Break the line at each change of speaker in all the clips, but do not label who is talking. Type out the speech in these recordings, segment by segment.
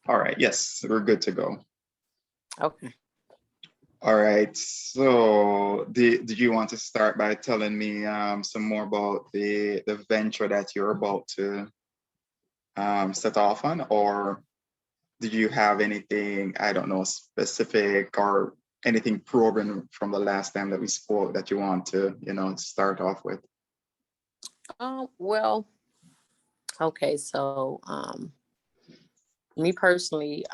All right. Yes, we're good to go.
Okay.
All right. So, did you want to start by telling me some more about the venture that you're about to set off on, or did you have anything, I don't know, specific or anything proven from the last time that we spoke that you want to, start off with?
Well, okay. So, me personally,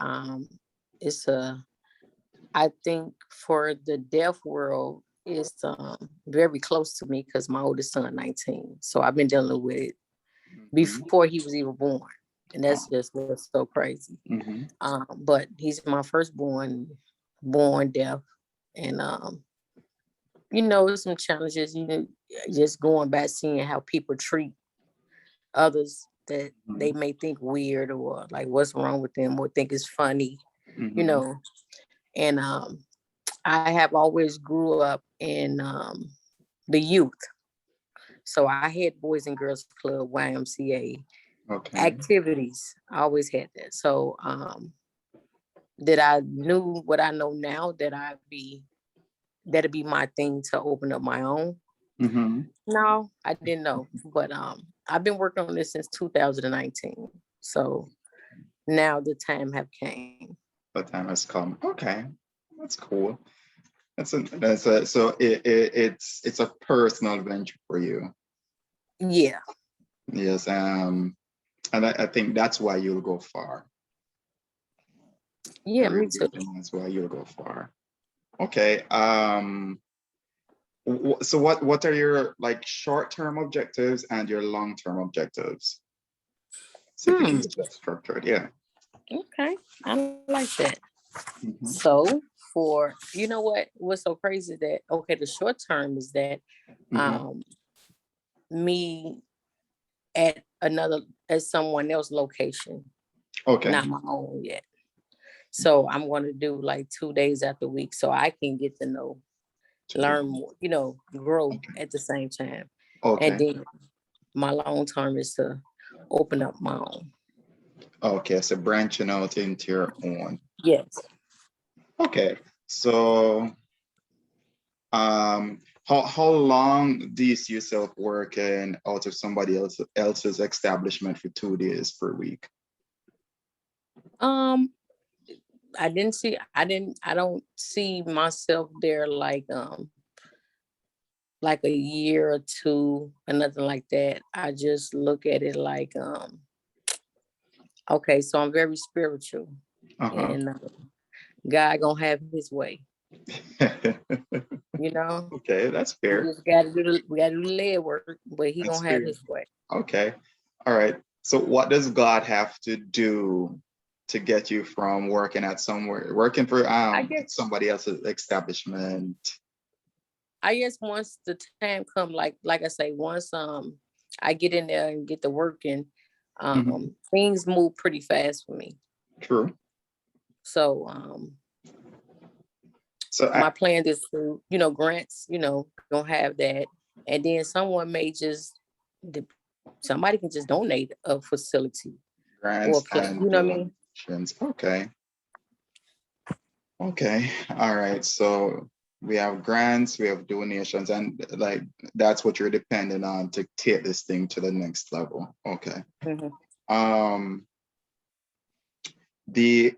it's I think for the deaf world, it's very close to me because my oldest son, 19. So I've been dealing with it
Mhm.
before he was even born, and that's
Oh,
just what's so crazy.
mhm.
But he's my firstborn, born deaf, and some challenges. Just going back seeing how people treat others that they
Mhm.
may think weird or like what's wrong with them or think it's funny, you
Mhm.
know. And I have always grew up in the youth. So I had Boys and Girls Club, YMCA
Okay.
activities. I always had that. So that I knew what I know now that'd be my thing to open up my own.
Mhm.
No, I didn't know. But I've been working on this since 2019. So now the time have came.
The time has come. Okay, that's cool. So it's a personal venture for you.
Yeah.
Yes. And I think that's why you'll go far. I
Yeah, me
really
too.
think that's why you'll go far. Okay. So what are your like short-term objectives and your long-term objectives? So if you can
Hmm.
get that structured, yeah.
Okay. I like that.
Hmm.
So for what's so crazy is that okay, the short term is that
Hmm.
um me at someone else location,
Okay.
not my own yet. So I'm gonna do like 2 days after week so I can get to know,
Today.
learn more, grow
Okay.
at the same time. And
Okay.
then my long term is to open up my own.
Okay. So branching out into your own.
Yes.
Okay. So how long do you see yourself working out of somebody else's establishment for 2 days per week?
Um, I don't see myself there like a year or two or nothing like that. I just look at it like okay, so I'm very spiritual
Uh-huh.
and God gonna have his way, you know.
Okay, that's fair.
We gotta do the lead work, but he gonna
That's
have
fair.
his way.
Okay. All right. So what does God have to do to get you from working for
I guess
somebody else's establishment?
once the time come, like I say, once I get in there and get to working,
Mhm.
things move pretty fast for me.
True.
So
So
my plan is to, grants, gonna have that. And then someone may just somebody can just donate a facility or a
grants
place,
and
you know what I mean?
donations. Okay. Okay. All right. So we have grants, we have donations, and like that's what you're dependent on to take this thing to the next level. Okay.
Hmm.
Um, the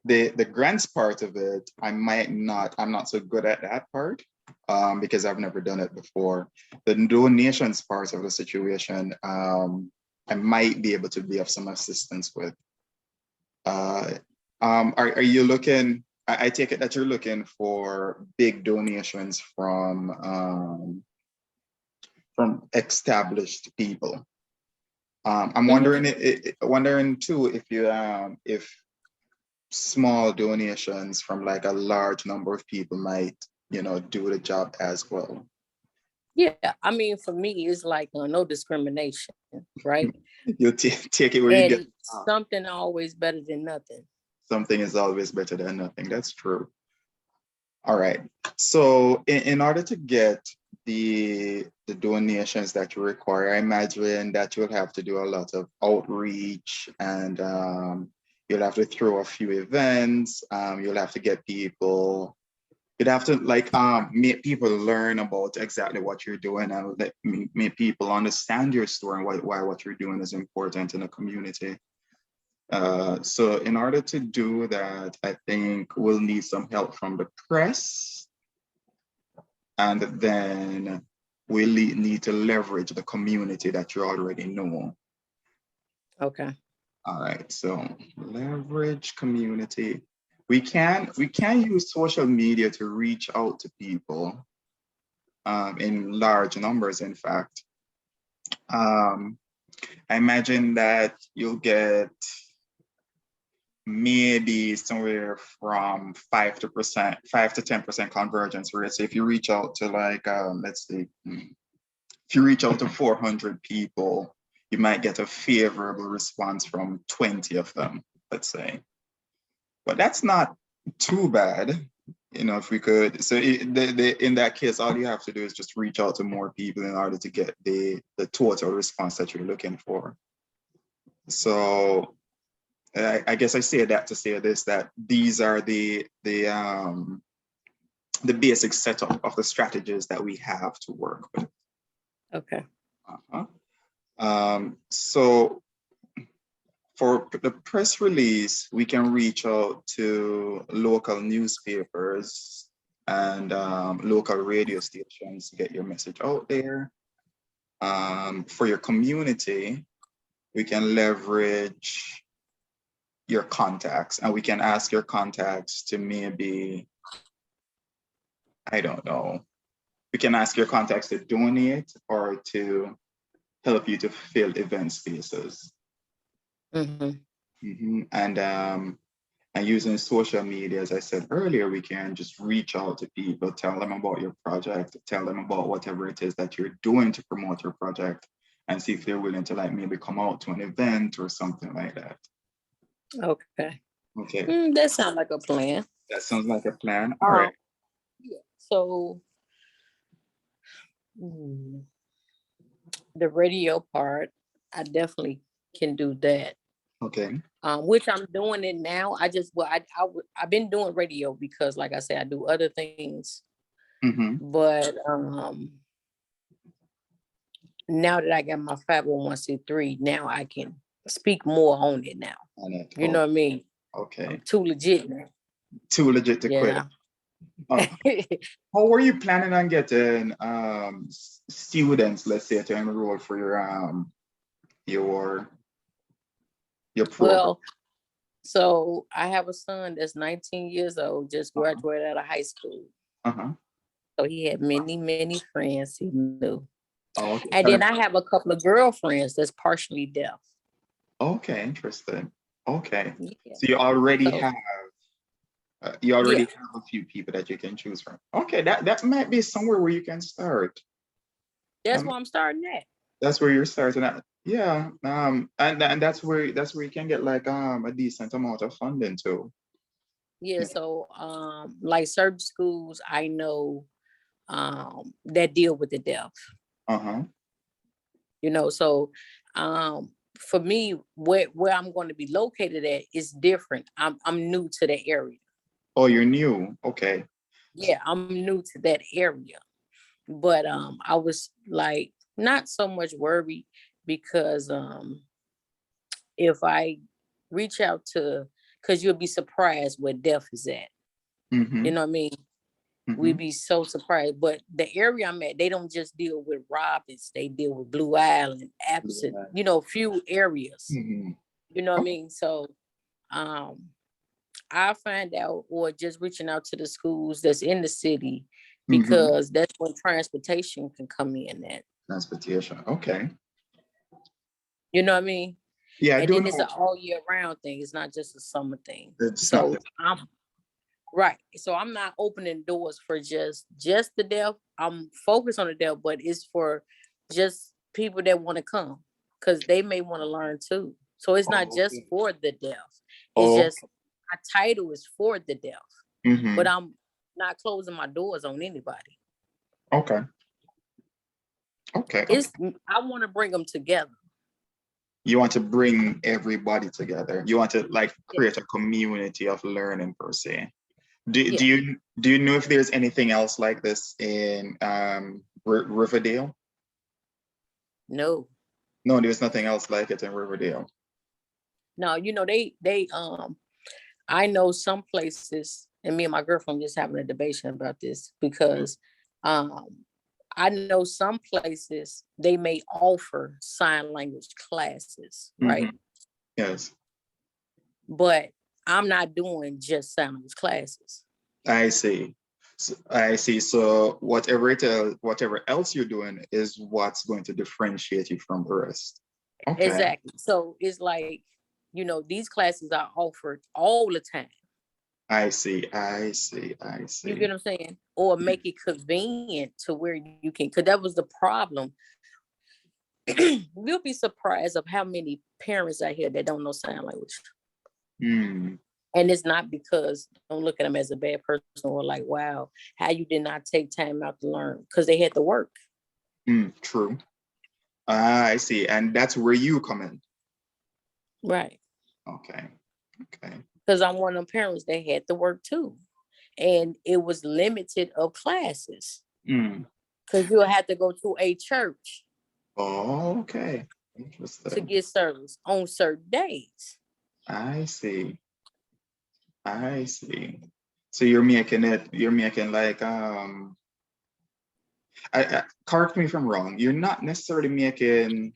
grants part of it, I'm not so good at that part, because I've never done it before. The donations part of the situation, I might be able to be of some assistance with. Uh, are you looking? I take it that you're looking for big donations from established people. I'm
Hmm.
wondering too if small donations from like a large number of people might, do the job as well.
Yeah, I mean, for me, it's like no discrimination, right?
You take it where you get.
And something always better than nothing.
Something is always better than nothing. That's true. All right. So in order to get the donations that you require, I imagine that you'll have to do a lot of outreach and You'll have to throw a few events. You'll have to get people. You'd have to like make people learn about exactly what you're doing and make people understand your story and why what you're doing is important in the community. So in order to do that, I think we'll need some help from the press, and then we need to leverage the community that you already know.
Okay.
All right, so leverage community. We can use social media to reach out to people in large numbers. In fact, um, I imagine that you'll get maybe somewhere from 5 to 10% convergence rate. So if you reach out to like let's see, if you reach out to 400 people, you might get a favorable response from 20 of them, let's say. But that's not too bad, if we could. So in that case, all you have to do is just reach out to more people in order to get the total response that you're looking for. So I guess I say that to say this, that these are the basic setup of the strategies that we have to work with.
Okay.
Uh-huh. So for the press release, we can reach out to local newspapers and local radio stations to get your message out there. For your community, we can leverage your contacts, and we can ask your contacts to maybe, I don't know, we can ask your contacts to donate or to help you to fill event spaces.
Mm-hmm.
And using social media, as I said earlier, we can just reach out to people, tell them about your project, tell them about whatever it is that you're doing to promote your project, and see if they're willing to like maybe come out to an event or something like that.
Okay.
Okay,
That sounds like a plan.
that sounds like a plan. All
Um,
right.
yeah. So mm, the radio part, I definitely can do that.
Okay.
Which I'm doing it now. I've been doing radio because, like I said, I do other things.
Mm-hmm.
But now that I got my 501c3, now I can speak more on it now.
On it.
You
Oh,
know what I mean? I'm
okay.
too legit now.
Too legit to quit.
Yeah.
Uh, how were you planning on getting students, let's say, to enroll for your your program?
Well, so I have a son that's 19 years old, just
Uh-huh.
graduated out of high school.
Uh-huh.
So he had many, many friends he knew.
Oh, okay.
And then I have a couple of girlfriends that's partially deaf.
Okay, interesting. Okay.
Yeah.
So
So
you already
yeah,
have a few people that you can choose from. Okay, that might be somewhere where you can start.
that's
Um,
where I'm starting at.
that's where you're starting at. Yeah. And that's where you can get like a decent amount of funding too.
Yeah. So like certain schools I know that deal with the deaf.
Uh-huh.
So for me, where I'm going to be located at is different. I'm new to the area.
Oh, you're new. Okay.
Yeah, I'm new to that area. But I was like not so much worried because if I reach out to, because you'll be surprised where deaf is at.
Mm-hmm.
You know what I mean?
Mm-hmm.
We'd be so surprised. But the area I'm at, they don't just deal with Robbins, they deal with Blue Island, absent,
Yeah.
few areas.
Mm-hmm.
You know what I
Oh,
mean? So um I find out, or just reaching out to the schools that's in the city,
mm-hmm.
because that's when transportation can come in at.
Transportation. Okay.
You know what I mean?
Yeah, I
And
do
then it's an
know.
all year round thing. It's not just a summer thing.
It's not
So
the
I'm right. So I'm not opening doors for just the deaf. I'm focused on the deaf, but it's for just people that want to come, because they may want to learn too. So it's not
oh,
just
okay.
for the deaf. It's
Oh,
just my title is for the deaf, but
mm-hmm.
I'm not closing my doors on anybody.
Okay. Okay. Okay.
It's I want to bring them together.
You want to bring everybody together. You want to like create a community of learning per se.
Yeah.
Do you know if there's anything else like this in Riverdale?
No.
No, there's nothing else like it in Riverdale.
No, they I know some places, and me and my girlfriend just having a debate about this because um I know some places they may offer sign language classes, right?
Hmm. Yes,
But I'm not doing just sign language classes.
I see. I see. So whatever else you're doing is what's going to differentiate you from the rest. Okay.
Exactly. So it's like, these classes are offered all the time.
I see. I see. I
You get
see.
what I'm saying? Or make it convenient to where you can, because that was the problem. We'll be surprised of how many parents out here that don't know sign language.
Hmm.
And it's not because don't look at them as a bad person or like, wow, how you did not take time out to learn because they had to work.
True. I see. And that's where you come in.
Right.
Okay. Okay.
Because I'm one of them parents that had to work too. And it was limited of classes
Mm.
because you'll have to go to a church
Oh, okay.
to
Interesting.
get service on certain days.
I see. I see. So you're making like correct me if I'm wrong. You're not necessarily making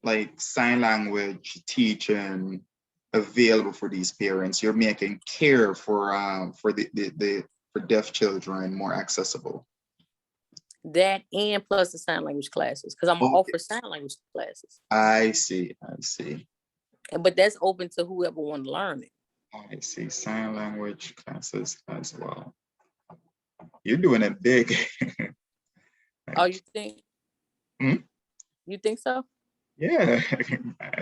like sign language teaching available for these parents. You're making care for the for deaf children more accessible.
That and plus the sign language classes because I'm gonna
Okay.
offer sign language classes.
I see. I see.
But that's open to whoever want to learn it.
I see. Sign language classes as well. You're doing it big.
Oh,
Like,
you think?
hmm?
You think so?
Yeah,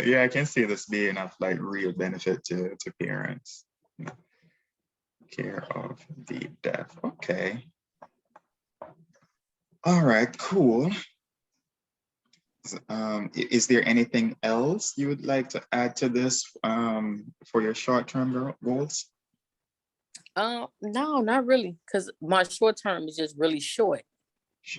yeah, I can see this being of like real benefit to parents. Care of the deaf. Okay. All right, cool. Is there anything else you would like to add to this for your short-term goals?
No, not really, because my short term is just really short.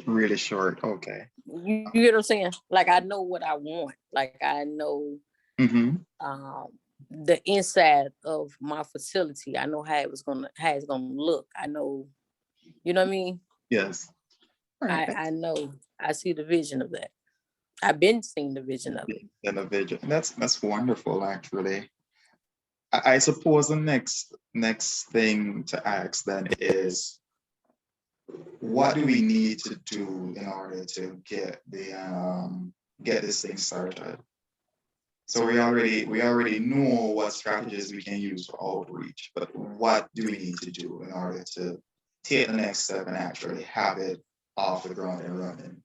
Really short. Okay.
You get what I'm saying? Like I know what I want. Like I know
Mm-hmm.
um the inside of my facility. I know how it's gonna look. I know, you know what I mean?
Yes. All right.
I know I see the vision of that. I've been seeing the vision of it.
Individual. That's wonderful, actually. I suppose the next thing to ask then is, what do we need to do in order to get this thing started? So we already know what strategies we can use for outreach, but what do we need to do in order to take the next step and actually have it off the ground and running?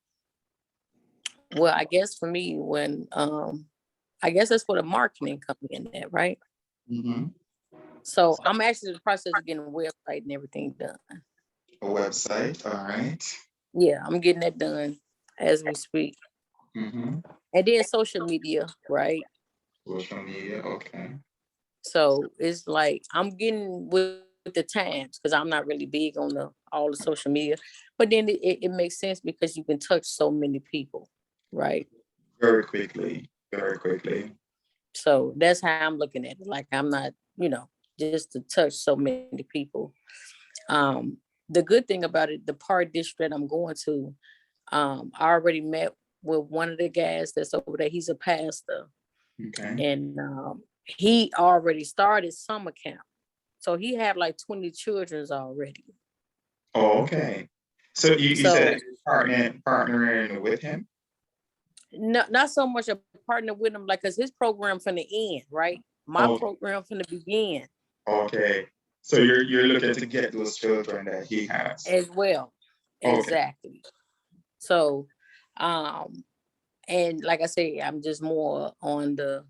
Well, I guess for me, when I guess that's where the marketing comes in at, right?
Mm-hmm.
So I'm actually in the process of getting a website and everything done.
A website, all right.
Yeah, I'm getting that done as we speak.
Mm-hmm.
And then social media, right?
Social media, okay.
So it's like I'm getting with the times because I'm not really big on the all the social media. But then it makes sense because you can touch so many people, right?
Very quickly, very quickly.
So that's how I'm looking at it. Like I'm not, just to touch so many people. Um, the good thing about it, the part district I'm going to, I already met with one of the guys that's over there. He's a pastor,
Okay.
and he already started summer camp. So he had like 20 childrens already.
Oh, okay. So you
So
said partnering with him?
not so much a partner with him, like, cause his program from the end, right? My
Oh,
program from the beginning
okay. So you're looking to get those children that he has.
as well.
Okay.
Exactly. So, um, and like I say, I'm just more on the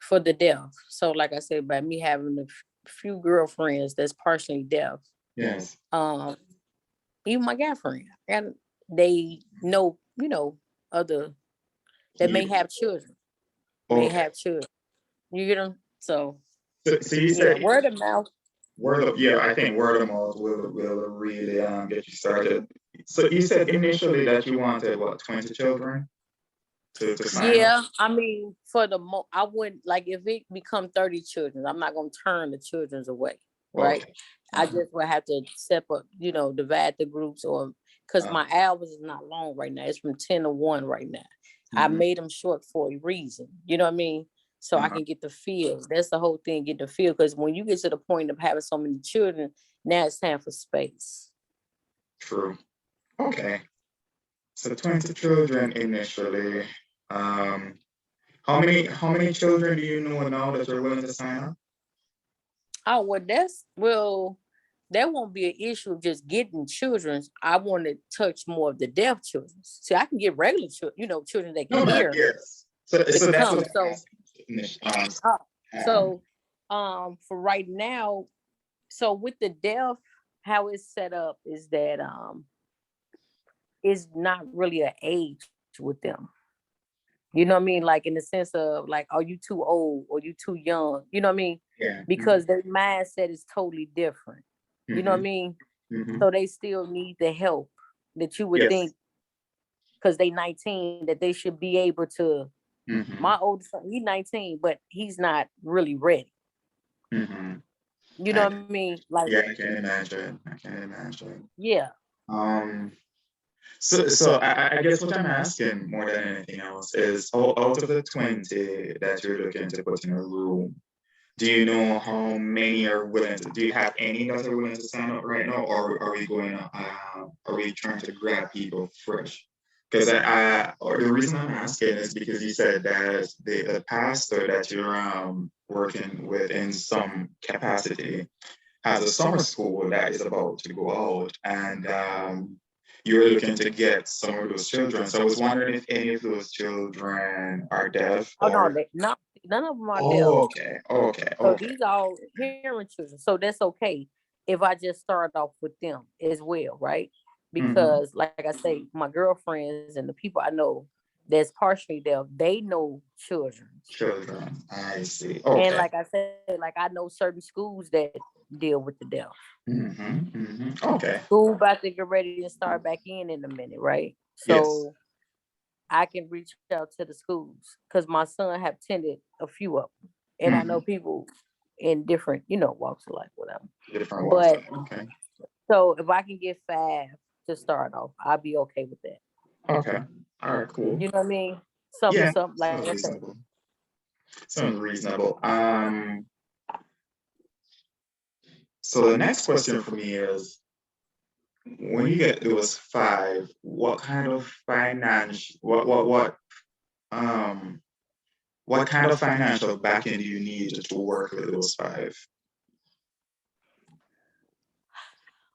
for the deaf. So, like I said, by me having a few girlfriends that's partially deaf,
Yes.
um, even my guy friend, and they know, other that may
You
have children. They
Okay.
have children. You get them? So
So you
yeah,
said
word of mouth.
yeah, I think word of mouth will really get you started. So you said initially that you wanted what, 20 children to sign up?
Yeah, I mean, I wouldn't like if it become 30 children. I'm not gonna turn the children's away, right?
Okay.
I
Uh-huh.
just will have to separate, divide the groups, or because
Uh,
my hours is not long right now. It's from 10 to 1 right now. I
mhm.
made them short for a reason. You know what I mean? So I
Uh-huh.
can get the feel. That's the whole thing. Get the feel, because when you get to the point of having so many children, now it's time for space.
True. Okay. So 20 children initially. Um, how many children do you know now that you're willing to sign up?
Oh, that won't be an issue of just getting children's. I want to touch more of the deaf children. See, I can get regular children, children that can
No, that
hear
yes. So
to
that's
come.
what I'm asking.
Uh,
Um,
so, for right now, so with the deaf, how it's set up is that it's not really an age with them. You know what I mean? Like in the sense of like, are you too old or you too young? You know what I mean?
yeah.
Because their mindset is totally different. You know what I
Mm-hmm.
mean?
Mm-hmm.
So they still need the help that you would
Yes.
think, because they 19, that they should be able to.
Mm-hmm.
My oldest son, he's 19, but he's not really ready.
Mm-hmm.
You know
I,
what I mean? Like,
yeah, I can imagine. I can imagine.
yeah.
Um, so I guess what I'm asking more than anything else is out of the 20 that you're looking to put in a room, do you know how many are willing to, do you have any that are willing to sign up right now, or are we going to, are we trying to grab people fresh? Because or the reason I'm asking is because you said that the pastor that you're working with in some capacity has a summer school that is about to go out, and you're looking to get some of those children. So I was wondering if any of those children are deaf
Oh no,
or.
none of them are deaf.
Oh, okay, okay,
So
okay.
these all hearing children. So that's okay if I just start off with them as well, right?
Mm-hmm.
Because like I say, my girlfriends and the people I know that's partially deaf, they know children.
Children, I see.
And
Okay.
like I said, like I know certain schools that deal with the deaf.
Mm-hmm. Mm-hmm. Okay.
School about to get ready to start back in a minute, right?
Yes.
So I can reach out to the schools because my son have attended a few of them, and I know
Mm-hmm.
people in different, walks of life, whatever.
Different walks.
But
Okay.
so if I can get 5 to start off, I'll be okay with that.
Okay. All right. Cool.
You know what I mean?
Yeah.
Something like
Sounds
I said.
reasonable. Sounds reasonable. So the next question for me is, when you get those five, what kind of um what kind of financial backing do you need to work with those five?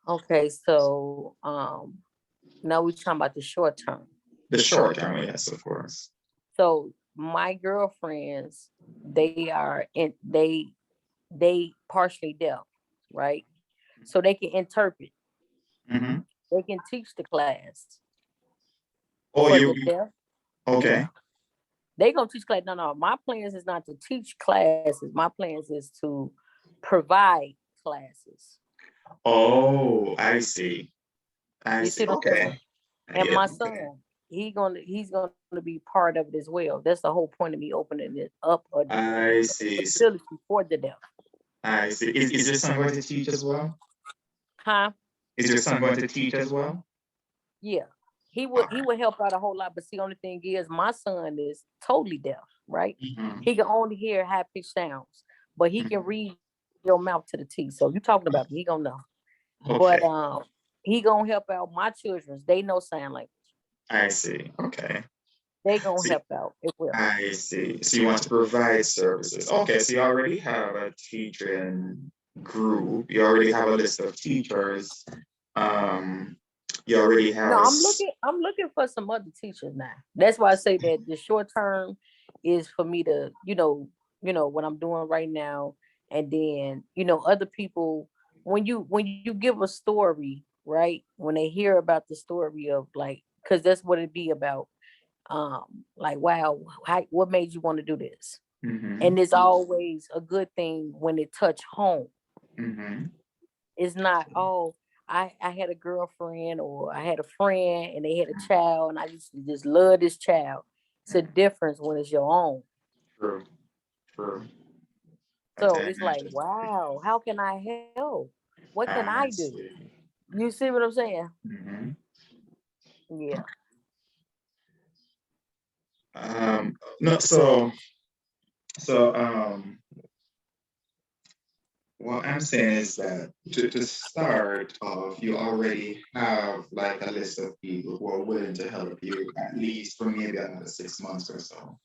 Okay, so now we're talking about the short term.
The short term, yes, of course.
So my girlfriends, they partially deaf, right? So they can interpret.
Mm-hmm.
They can teach the class
Oh,
for the deaf. Yeah.
okay.
They gonna teach class. No, no. My plans is not to teach classes. My plans is to provide classes.
Oh, I see. I
You
see.
see what I'm
Okay.
saying? And
Yeah,
my
okay.
son, he's gonna be part of it as well. That's the whole point of me opening it up, a
I see.
facility for the deaf.
I see. Is your son going to teach as well?
Huh?
Is your son going to teach as well?
Yeah. He
All
would he
right.
would help out a whole lot. But see, only thing is my son is totally deaf, right?
Mm-hmm.
He can only hear high pitched sounds, but he can
Mm-hmm.
read your mouth to the T. So you talking about me, he gonna know. But
Okay.
he gonna help out my children. They know sign language.
I see. Okay.
They gonna
So
help out as well.
I see. So you want to provide services. Okay, so you already have a teaching group. You already have a list of teachers. Um, you already have
No, I'm looking for some other teachers now. That's why I say that the short term is for me to, what I'm doing right now. And then, other people, when you give a story, right? When they hear about the story of like, because that's what it be about. like, wow, what made you want to do this?
Mm-hmm.
And it's always a good thing when it touch home.
Mm-hmm.
It's not, oh, I had a girlfriend or I had a friend and they had a child and I just love this child. It's a difference when it's your own.
True. True. That's
So it's like,
interesting.
wow, how can I help? What can I
I
do?
see.
You see what I'm saying?
Mm-hmm.
Yeah.
No, so what I'm saying is that to start off, you already have like a list of people who are willing to help you at least for maybe another 6 months or so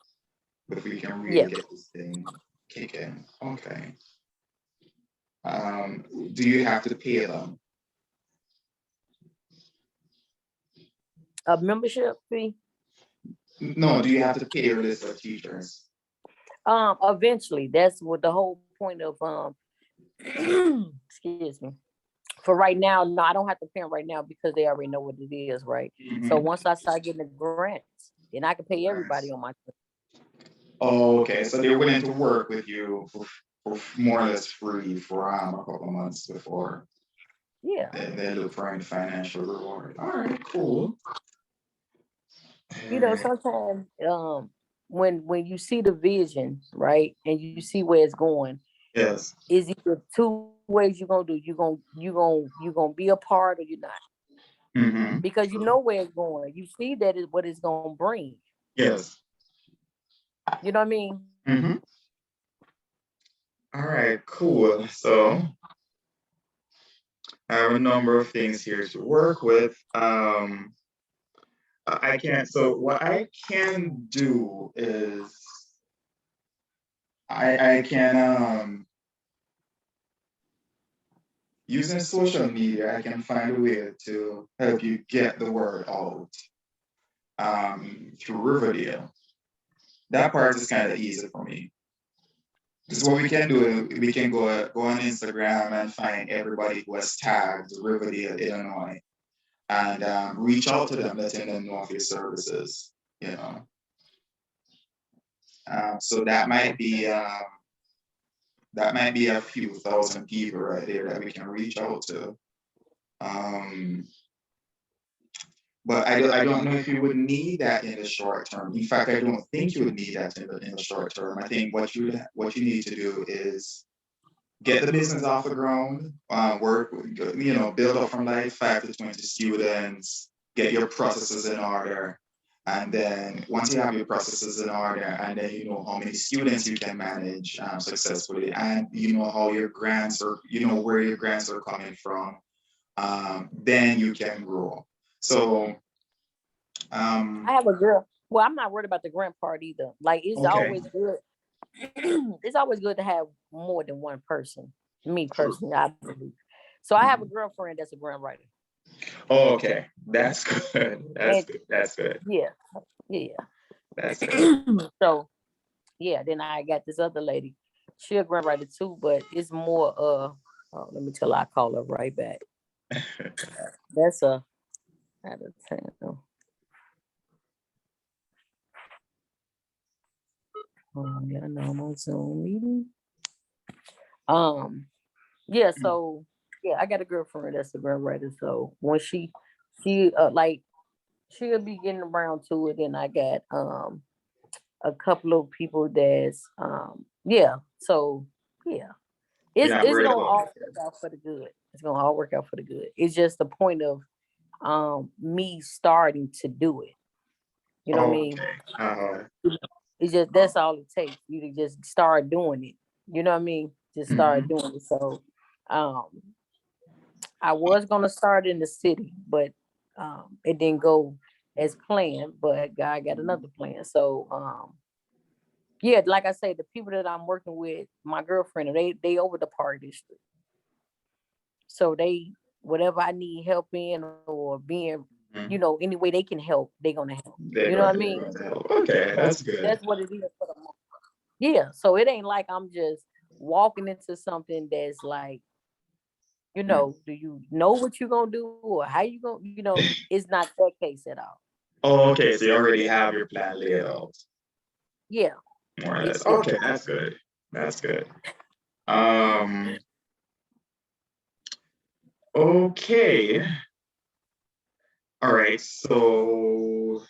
before you can really
Yeah.
get this thing kicking. Okay. Do you have to pay them?
A membership fee.
No, do you have to pay your list of teachers?
Eventually, that's what the whole point of excuse me. For right now, no, I don't have to pay them right now because they already know what it is, right? So
Mm-hmm.
once I start getting the grants, then I can pay everybody on
Nice.
my.
Oh, okay. So they're willing to work with you for more or less free for a couple months before
Yeah.
they look for any financial reward. All right, cool. All
You know,
right.
sometimes when you see the vision, right, and you see where it's going,
Yes.
is either two ways you're gonna do. You gonna be a part or you're not.
Mm-hmm.
Because you know where it's going. You see that is what it's gonna bring.
Yes.
You know what I mean?
Mm-hmm. All right, cool. So I have a number of things here to work with. I can't. So what I can do is I can using social media, I can find a way to help you get the word out through Riverdale. That part is kind of easy for me. Because what we can do, we can go on Instagram and find everybody who has tagged Riverdale, Illinois, and reach out to them, letting them know of your services. You know, so that might be a few thousand people right there that we can reach out to. Um, but I don't know if you would need that in the short term. In fact, I don't think you would need that in the short term. I think what you need to do is get the business off the ground, work, build up from like 5 to 20 students, get your processes in order. And then once you have your processes in order, and then you know how many students you can manage successfully, and you know how your grants are, you know where your grants are coming from, then you can grow. So,
I
um,
have a girl. Well, I'm not worried about the grant part either. Like it's
okay,
always good. It's always good to have more than one person. Me
true.
personally, I believe. So I have a
Mhm.
girlfriend that's a grant writer.
Oh, okay, that's good. That's
And
good. That's good.
yeah, yeah.
That's good.
So yeah, then I got this other lady. She a grant writer too, but it's more oh, let me tell her I call her right back. That's a out of town. Yeah, I know I'm on Zoom meeting. Um, yeah, so yeah, I got a girlfriend that's a grant writer. So when she like she'll be getting around to it, and I got a couple of people that's yeah. So yeah,
You're not
it's
worried
gonna
about
all
it.
work out for the good. It's gonna all work out for the good. It's just the point of me starting to do it. You know what I mean?
Okay. Uh,
It's just that's all it takes. You to just start doing it. You know what I mean? Just start
mhm.
doing it. So um I was gonna start in the city, but it didn't go as planned. But God got another plan. So yeah, like I say, the people that I'm working with, my girlfriend, they over the Park District. So they whatever I need help in or being,
Mhm.
any way they can help, they gonna help. You
They're
know what
going
I
to, they're
mean?
going to help. Okay,
So
that's good.
that's what it is for the moment. Yeah. So it ain't like I'm just walking into something that's like,
Mm.
do you know what you're gonna do or how you gonna, it's not that case at all.
Oh, okay, so you already have your plan laid out,
Yeah,
more or less.
yeah.
Okay, that's good. That's good. Um, okay. All right. So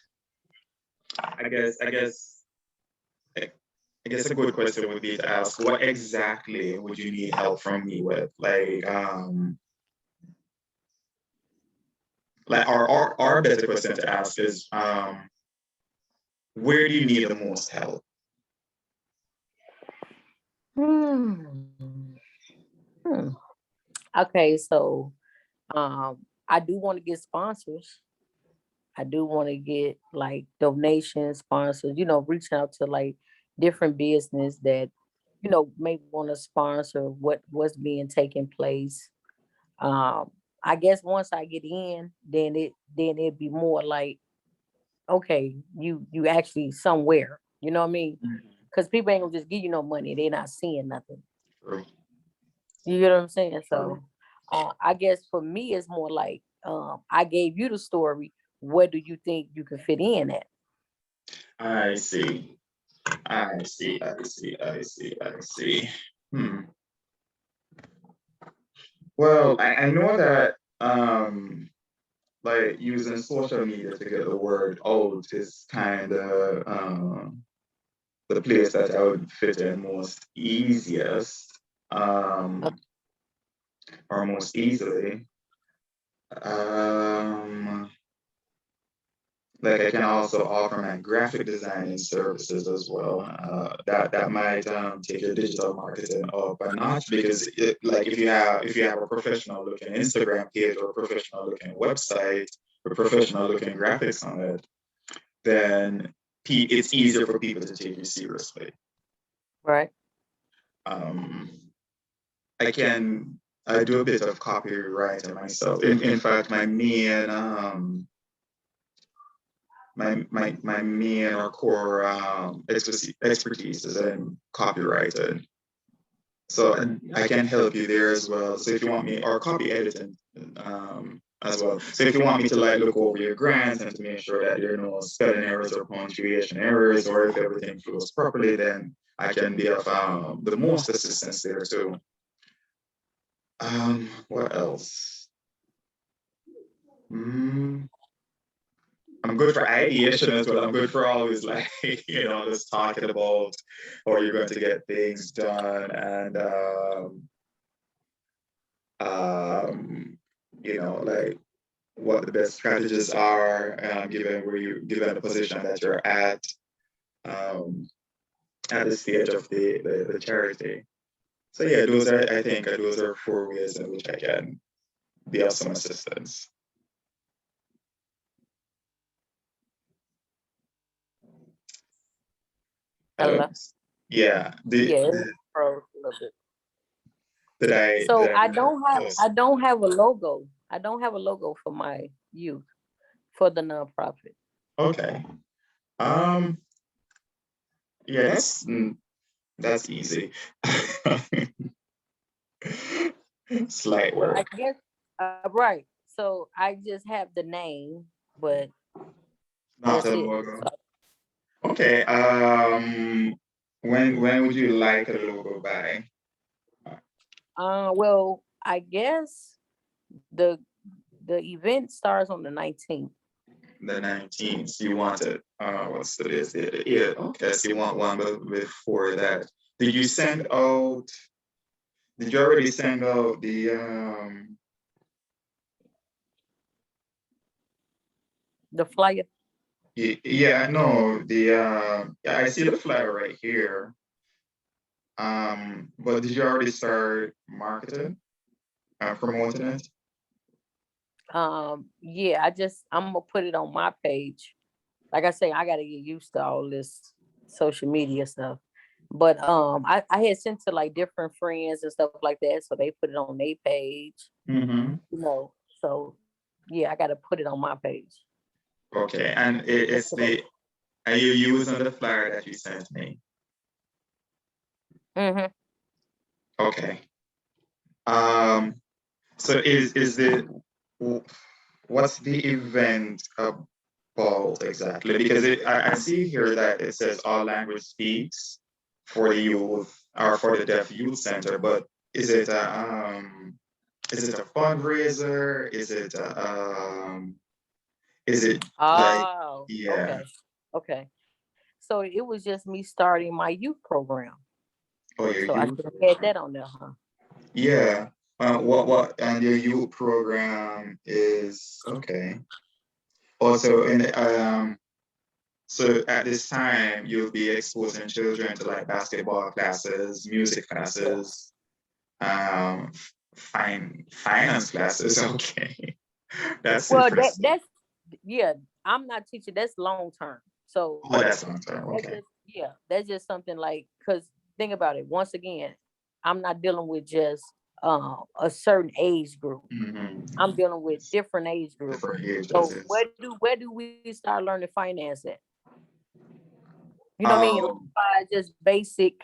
I guess I guess a good question would be to ask, what exactly would you need help from me with? Like our better question to ask is, where do you need the most help?
Hmm. Hmm. Okay, so I do want to get sponsors. I do want to get like donations, sponsors, reaching out to like different business that, may want to sponsor what's being taken place. Um, I guess once I get in, then it'd be more like, okay, you actually somewhere, you know what I mean?
Mhm.
Because people ain't gonna just give you no money, they're not seeing nothing.
True,
You get what I'm saying?
true.
So I guess for me it's more like I gave you the story. Where do you think you can fit in at?
I see. I see. Hmm. Well, I know that like using social media to get the word out is kind of the place that I would fit in most easiest,
Uh,
um, or most easily. Um, like I can also offer my graphic designing services as well. That might take your digital marketing up a notch because like if you have a professional looking Instagram page or a professional looking website with professional looking graphics on it, then it's easier for people to take you seriously.
right.
Um, I can I do a bit of copywriting myself. In fact, my main or core expertise is in copywriting. So and I can help you there as well. So if you want me, or copy editing as well. So if you want me to like look over your grants and to make sure that there are no spelling errors or punctuation errors, or if everything flows properly, then I can be of the most assistance there too. What else? Mm, I'm good for ideation as well. I'm good for always like, just talking about how you're going to get things done and um, like what the best strategies are, given the position that you're um, at the stage of the charity. So yeah, I think those are four ways in which I can be of some assistance. Hello.
Hello.
Yeah.
Yeah, it froze a little bit.
Did
So
I
I
make
don't have
close?
I don't have a logo. I don't have a logo for my youth for the nonprofit.
Okay. Um, yeah, that's easy. Slight
I
work.
guess right. So I just have the name, but
Not
that's
a
it.
logo. Okay. When would you like a logo by?
Well, I guess the the event starts on the 19th.
The 19th. You want it? What's today's date? Yeah. Okay. So you want one before that. Did you send out? Did you already send out the
The flyer.
Yeah, no, yeah, I see the flyer right here. But did you already start marketing, promoting it?
Yeah, I'm gonna put it on my page. Like I say, I gotta get used to all this social media stuff. But I had sent to like different friends and stuff like that, so they put it on their page,
Mm-hmm.
you know. So yeah, I gotta put it on my page.
Okay, and
That's
it's
what
are you using the flyer that you sent me?
mm-hmm.
Okay. Um, so what's the event Both, exactly. Because I see here that it says all language speaks for the youth or for the deaf youth center, but is it is it a fundraiser? Is it like,
Oh,
yeah.
okay. Okay. So it was just me starting my youth program.
Oh, your
So I
youth
should have had
program.
that on there, huh?
Yeah. What and your youth program is okay. Also, so at this time, you'll be exposing children to like basketball classes, music
Yes.
classes, finance classes. Okay, that's
Well,
interesting.
yeah, I'm not teaching, that's long term. So
Oh, that's long term.
that's
Okay.
just, yeah, that's just something like, because think about it. Once again, I'm not dealing with just a certain age group. I'm
Mm-hmm.
dealing with different age groups.
Different ages
So
is.
where do we start learning finance at? You know what I mean? Like,
Um,
just basic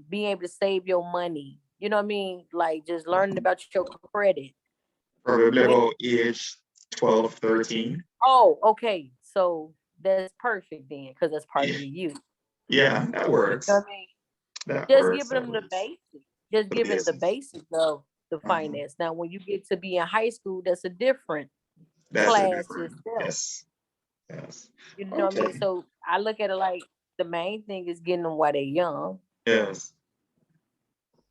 being able to save your money. You know what I mean? Like just learning about your credit.
Probably
When
about age 12, 13.
Oh, okay. So that's perfect then, because that's part of
Yeah,
your youth.
yeah, that
You know
works.
what I mean?
That
Just
works.
giving
That
them the
works.
basics. Just
The
giving the
business.
basics of the
Uh-huh.
finance. Now, when you get to be in high school, that's a different
That's a
class
different.
itself.
Yes. Yes.
You know what I mean?
Okay.
So I look at it like the main thing is getting them while they're young,
Yes.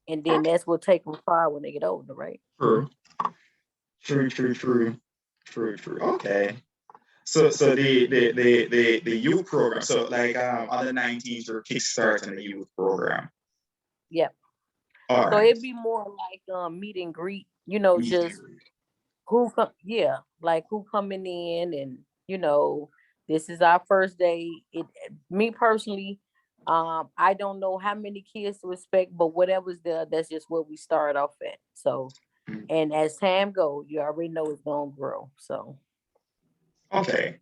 and then that's what take them far when they get older, right?
True. True. True. True. True. True. Okay. So the youth program. So like on the 19th, you're kickstarting the youth program.
Yep.
All
So
right.
it'd be more like meet and greet.
Meet and
Just
greet.
yeah, like who coming in, and this is our first day. Me personally, I don't know how many kids to expect, but whatever's there, that's just where we start off at. So,
Mm.
and as time goes, you already know it's gonna grow. So
Okay.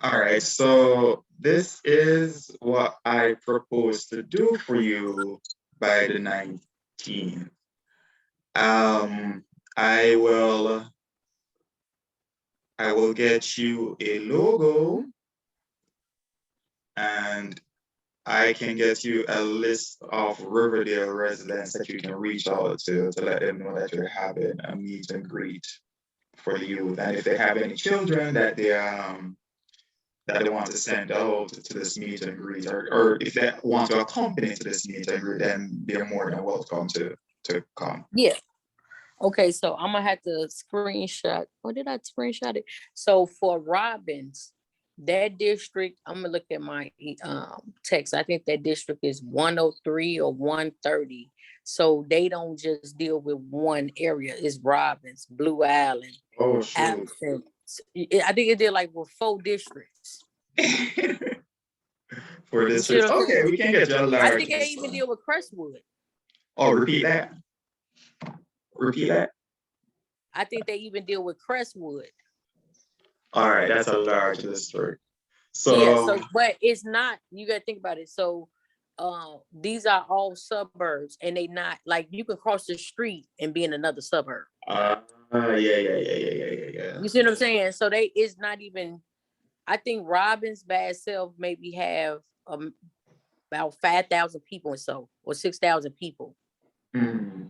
All right. So this is what I propose to do for you by the 19th. Um, I will I will get you a logo and I can get you a list of Riverdale residents that you can reach out to let them know that you're having a meet and greet for the youth. And if they have any children that they want to send out to this meet and greet, or if they want to accompany to this meet and greet, then they're more than welcome to come.
yeah. Okay, so I'm gonna have to screenshot. Or did I screenshot it? So for Robbins, that district, I'm gonna look at my text. I think that district is 103 or 130. So they don't just deal with one area. It's Robbins, Blue Island,
Oh shoot.
Absent. I think it did like with 4 districts.
For
You see
districts.
what I'm
Okay,
saying?
we can get you a
I
large
think they
list.
even deal with Crestwood.
Oh, repeat that. Repeat that.
I think they even deal with Crestwood.
All right, that's a large district.
Yeah,
So,
so but it's not, you gotta think about it. So these are all suburbs, and they not like you can cross the street and be in another suburb.
yeah.
You see what I'm saying? So they it's not even, I think Robbins by itself maybe have about 5,000 people or so, or 6,000 people
Mm-hmm.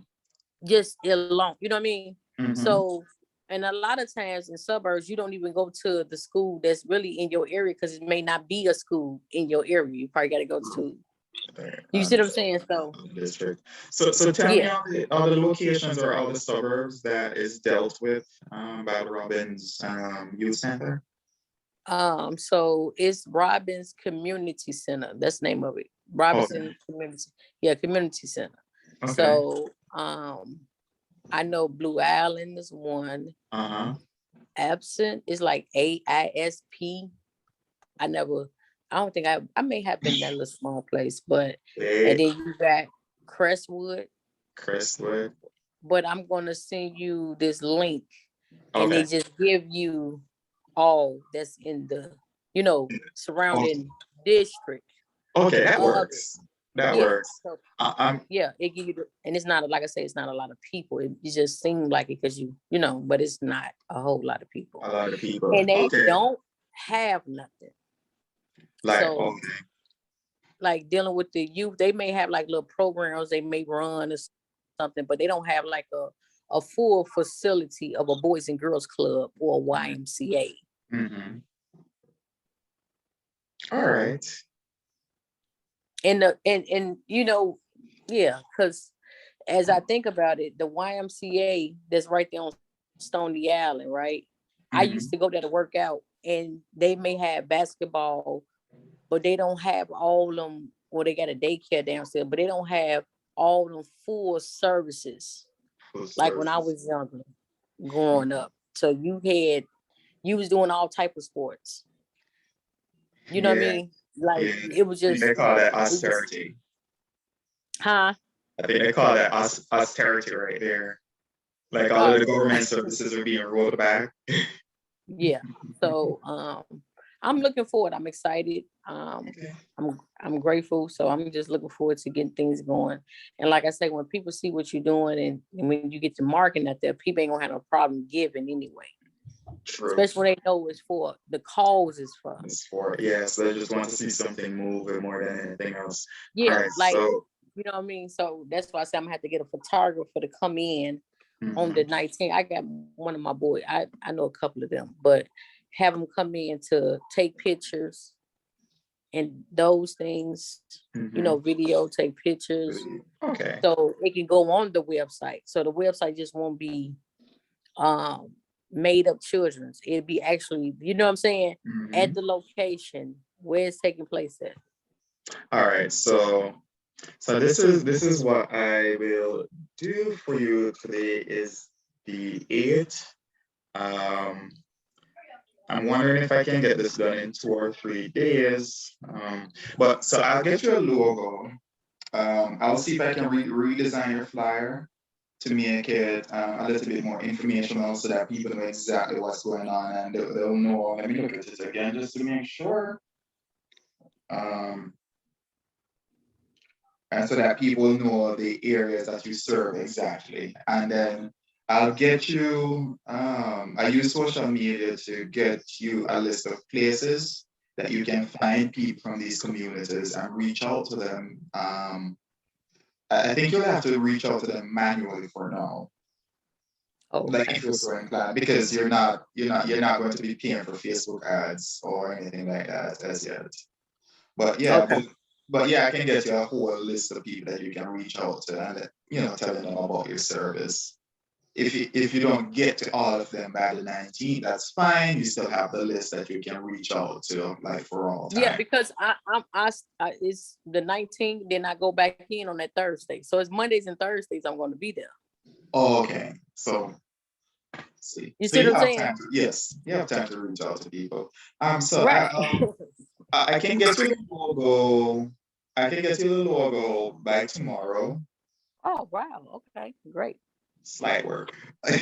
just alone. You know what I mean?
Mm-hmm.
So, and a lot of times in suburbs, you don't even go to the school that's really in your area because it may not be a school in your area. You probably got to go to. You see what I'm saying? So,
District. So tell me
yeah.
all the locations or all the suburbs that is dealt with by the Robbins Youth Center.
So it's Robbins Community Center. That's the name of it.
Okay.
Robinson Community. Yeah, Community Center.
Okay.
So, I know Blue Island is one.
Uh-huh.
Absent is like AISP. I never, I don't think I may have been that little small place, but, and
Hey,
then you got Crestwood,
Crestwood.
but I'm going to send you this link, and they
Okay.
just give you all that's in the,
Okay.
surrounding district
Okay, that
of it.
works. That
Yeah.
works.
So
I'm
yeah, it give you and it's not like I say, it's not a lot of people. It just seemed like it because but it's not a whole lot of people.
a lot of people.
And they
Okay.
don't have nothing.
Like,
So
okay.
like dealing with the youth, they may have like little programs they may run or something, but they don't have like a full facility of a boys and girls club or a YMCA.
Mm-hmm. All right.
And yeah, because as I think about it, the YMCA that's right there on Stony Island, right? I used
Mm-hmm.
to go there to work out, and they may have basketball, but they don't have all them. Well, they got a daycare downstairs, but they don't have all them full services
Full
like when I
services.
was younger, growing up. So you was doing all type of sports. You know what I
Yeah.
mean? Like
Yeah.
it was
I think they
just,
call that
it just,
austerity.
huh?
I think they call that austerity right there. Like all of
Oh
the
yeah.
government services are being rolled back.
Yeah. So I'm looking forward. I'm excited.
Okay.
I'm grateful. So I'm just looking forward to getting things going. And like I say, when people see what you're doing and when you get to marketing out there, people ain't gonna have no problem giving anyway.
True.
Especially when they know it's for the cause is for.
It's for, yeah, so they just want to see something move it more than anything else. All
Yeah,
right,
like
so
you know what I mean? So that's why I said I'm gonna have to get a photographer to come in on the
mhm,
19th. I got one of my boys. I know a couple of them, but have them come in to take pictures and those things,
mhm,
video, take pictures,
okay.
so it can go on the website. So the website just won't be um made up children's. It'd be actually, you know what I'm saying, at
Mhm.
the location where it's taking place at.
All right, so this is what I will do for you today is the 8th. Um, I'm wondering if I can get this done in 2 or 3 days. But so I'll get you a logo. I'll see if I can redesign your flyer to make it a little bit more informational so that people know exactly what's going on and they'll know. Let me look at it again just to make sure. Um, and so that people know the areas that you serve exactly. And then I'll get you, I use social media to get you a list of places that you can find people from these communities and reach out to them. I think you'll have to reach out to them manually for now, like
Okay.
if you're so inclined, because you're not going to be paying for Facebook ads or anything like that as yet. But yeah,
Okay.
but yeah, I can get you a whole list of people that you can reach out to and telling them about your service. If you don't get to all of them by the 19th, that's fine. You still have the list that you can reach out to, like for all
Yeah,
time.
because it's the 19th, then I go back in on that Thursday. So it's Mondays and Thursdays I'm going to be there.
Oh, okay. So see,
You
so
see what
you
I'm
have
saying?
time to, yes, you have time to reach out to people. So
Right.
I can get you the logo. I can get you the logo by tomorrow.
Oh wow. Okay. Great.
Slight work.
I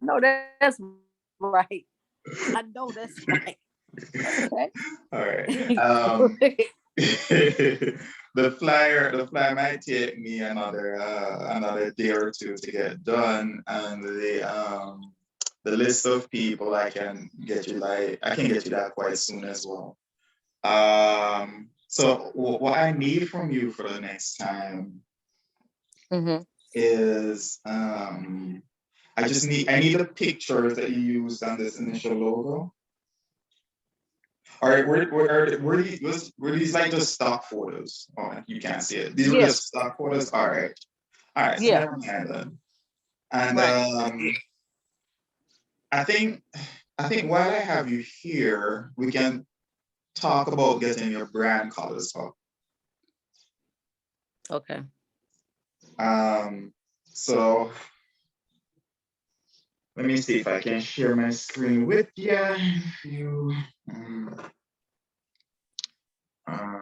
know that's right. I know that's right. Okay.
All right. The flyer might take me another day or two to get done, and the list of people I can get you that quite soon as well. So what I need from you for the next time
Mm-hmm.
is I need the pictures that you used on this initial logo. All right, were these like just stock photos? Oh, you can't see it. These were
Yeah.
just stock photos. All right. So
Yeah.
never mind then. And
Right.
I think I think while I have you here, we can talk about getting your brand colors up.
Okay.
So let me see if I can share my screen with you. If you uh,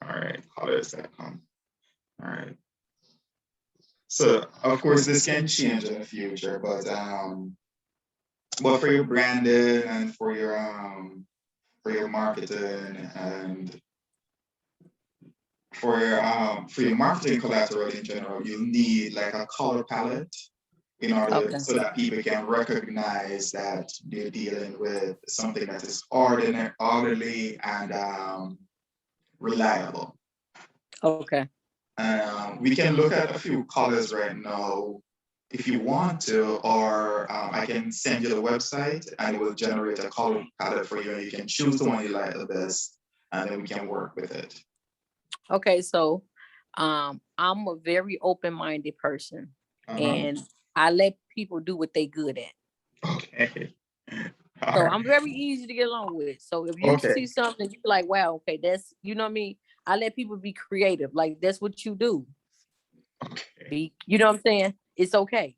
all right, colors.com. All right. So of course this can change in the future, but for your branding and for your marketing and for your marketing collateral in general, you need like a color palette in order
Okay.
so that people can recognize that they're dealing with something that is ordinary, orderly, and reliable.
Okay.
We can look at a few colors right now if you want to, or I can send you the website and it will generate a color palette for you, and you can choose the one you like the best, and then we can work with it.
Okay. So I'm a very open-minded person,
Uh-huh.
and I let people do what they good at.
Okay. All
So
right.
I'm very easy to get along with. So if you
Okay.
see something, you be like, wow, okay, that's, you know what I mean? I let people be creative. Like that's what you do.
Okay.
Be, you know what I'm saying? It's okay.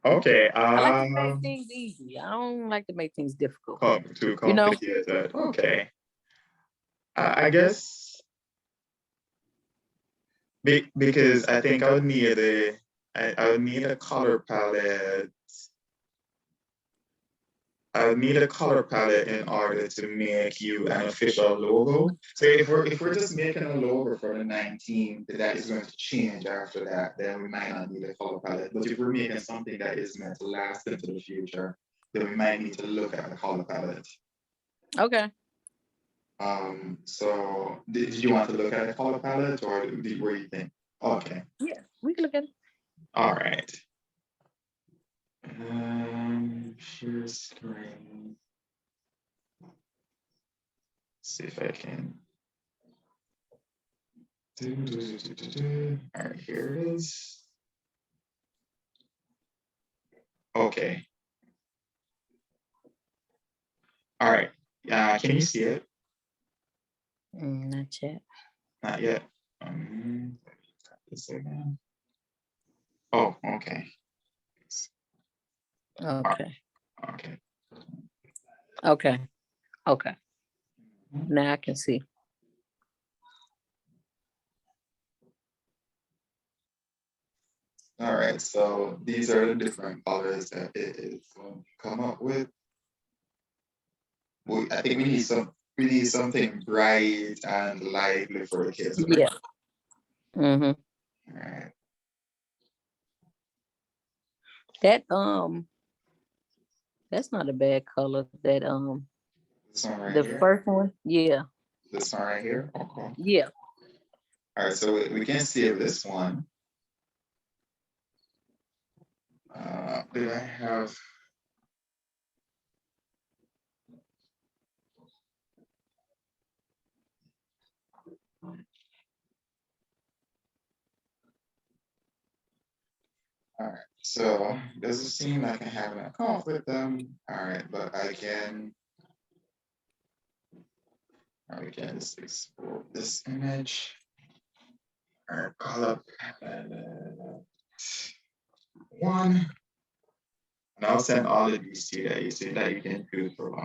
Okay.
I like to make things easy. I don't like to make things difficult.
Too
You know?
complicated. Okay. I guess because I think I would need a color palette. I would need a color palette in order to make you an official logo. So if we're just making a logo for the 19th that is going to change after that, then we might not need a color palette. But if we're making something that is meant to last into the future, then we might need to look at the color palette.
Okay.
So did you want to look at the color palette, or were you think? Okay.
Yeah, we can look at it.
All right. Share screen. See if I can. All right, here it is. Okay. All right. Can you see it?
Not yet.
Not yet. This again. Oh, okay.
Okay.
Okay.
Okay. Okay. Now I can see.
All right. So these are the different colors that it is going to come up with. I think we need something bright and lively for the kids, right?
Yeah. Mm-hmm.
All right.
That that's not a bad color. That
This one right
the
here.
first one. Yeah.
This one right here. Okay.
Yeah.
All right. So we can save this one. Do I have? All right. So does it seem like I have an account with them? All right, but I can just export this image. All right, call up one, and I'll send all of these to you so that you can choose from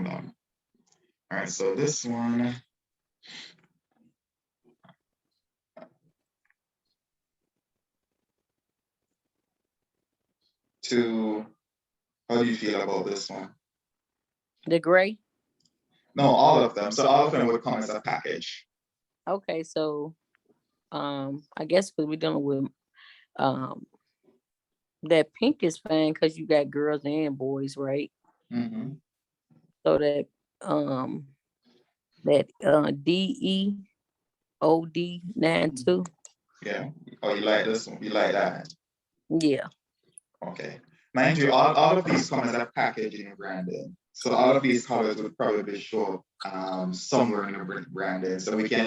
them. All right, so this one. To How do you feel about this one?
The gray.
No, all of them. So all of them would come as a package.
Okay. So I guess because we're dealing with um that pink is fine because you got girls and boys, right?
Mm-hmm.
So um that DEOD 92.
Yeah. Oh, you like this one? You like that?
Yeah.
Okay. Mind you, all of these come as a packaging branding. So all of these colors would probably show up somewhere in the branding. So we
Oh.
can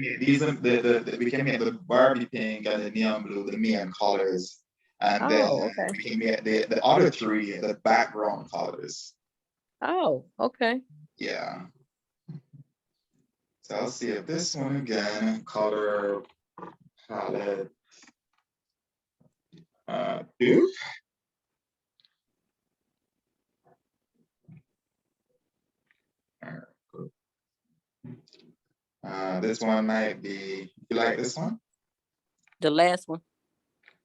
make these we can make the Barbie pink and the neon blue the main colors, and then
Oh. Okay.
we can make the other three the background colors.
Oh. Okay.
Yeah. So I'll see if this one again, color palette two. All right, cool. This one might be You like this one?
The last one.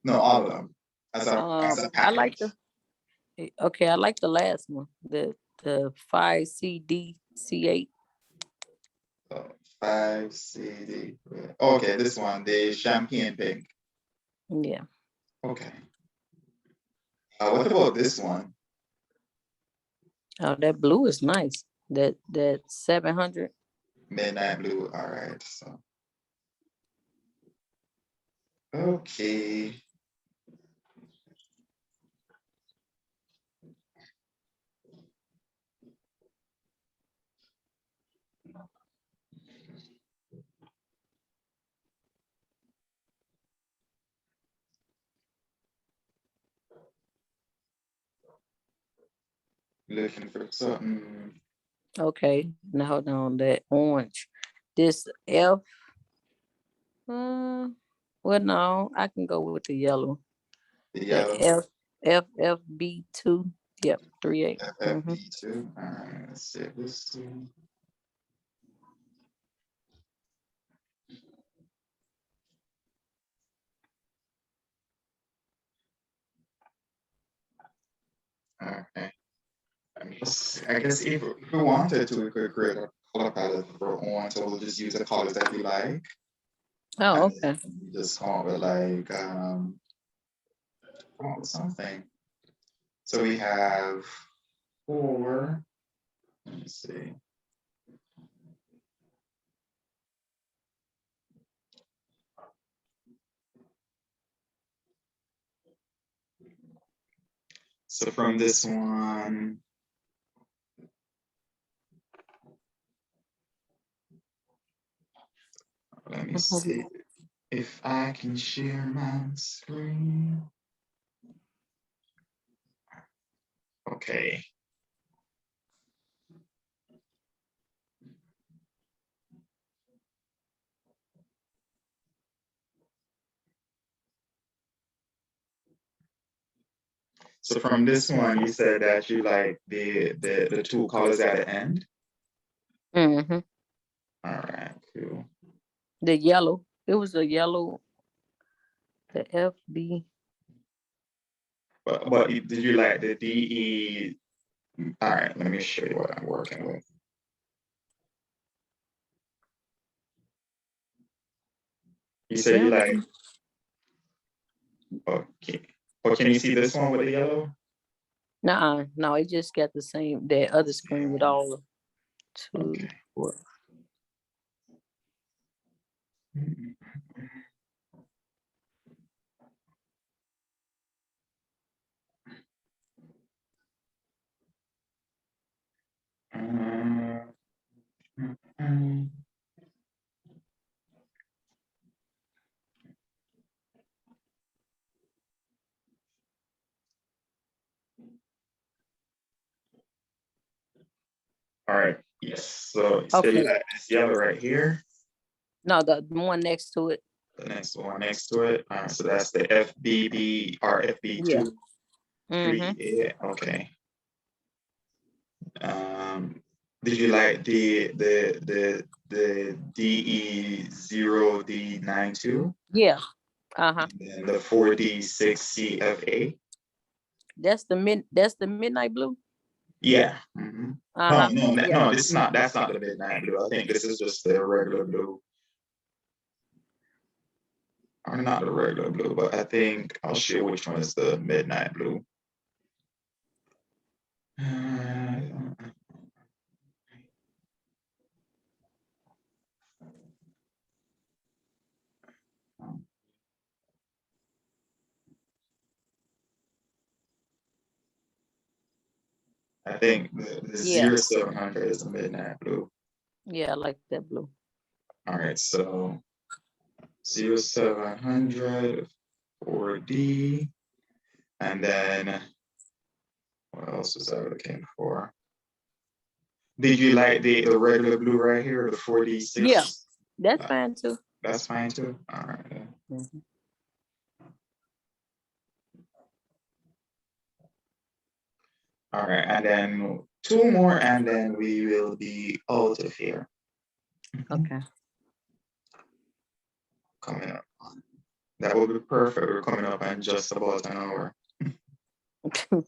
No, all of them as a
I like
package.
the okay. I like the last one. The 5 CD C8.
So 5 CD. Okay, this one, the champagne pink.
Yeah.
Okay. What about this one?
Oh, that blue is nice. That 700.
Midnight blue. All right. So okay. Looking for something.
Okay. Now hold on. That orange. This F. Well, no, I can go with the yellow.
The
The
yellow.
FFB2. Yep, 38. Mm-hmm.
FFB2. All right. Let's see this. Okay. I guess if we wanted to, we could create a color palette for our own. So we'll just use the colors that we like,
Oh,
and
okay.
then we just come up with like come up with something. So we have 4. Let me see. So from this one, let me see if I can share my screen. Okay. So from this one, you said that you like the 2 colors at the end.
Mm-hmm.
All right, cool.
The yellow. It was a yellow. The FB.
But did you like the DE? All right, let me show you what I'm working with. You said you like, okay. But can you see this one with the yellow?
Nuh-uh. No, it just got the same that other screen with all of two.
Okay.
Four.
Um, all right. Yes. So you say you
Okay.
like this yellow right here.
No, the one next to it.
The next one next to it. All right. So that's the FBB or
Yeah.
FB2
Mm-hmm.
3. Okay. Um, did you like the DE0D92
Yeah. Uh-huh.
and the 4D6CFA?
That's the midnight blue.
Yeah. Mm-hmm. No,
Uh-huh.
no,
Yeah.
no. This is not. That's not the midnight blue. I think this is just the regular blue, or not the regular blue. But I think I'll show you which one is the midnight blue. I think the
Yeah.
0700 is the midnight blue.
Yeah, I like that blue.
All right, so 0700 4D, and then what else was I looking for? Did you like the regular blue right here, the 4D6?
Yeah. That's fine too.
That's fine too. All right.
Mm-hmm.
All right, and then 2 more, and then we will be out of here.
Okay.
coming up on. That would be perfect. We're coming up in just about an hour. Okay.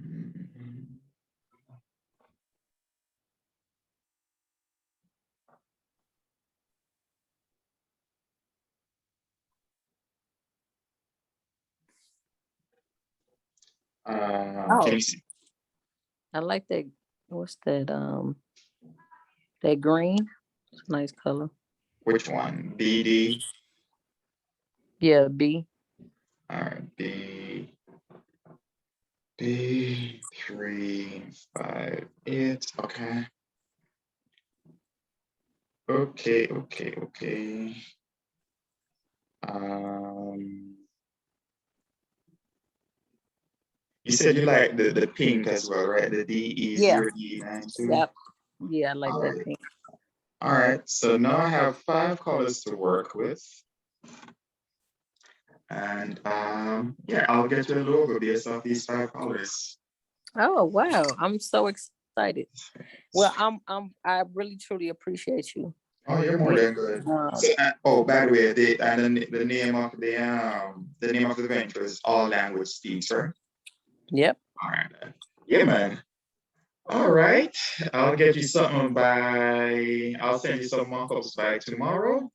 Mhm. Can you
Oh,
see
I like that. What's that? That green. It's a nice color.
which one? BD.
Yeah, B.
All right, B358. Okay. Okay. Um, you said you like the pink as well, right? The
Yeah.
DE0D92.
Yep. Yeah, I like
All
that
right.
pink.
All right. So now I have 5 colors to work with. And yeah, I'll get your logo based off these 5 colors.
Oh wow. I'm so excited. Well, I really truly appreciate you.
Oh, you're more
And
than good.
um,
So, oh, by the way, the name of the name of the venture is All Language Speaks, right?
yep.
All right, man. Yeah, man. All right. I'll get you something I'll send you some mock-ups by tomorrow,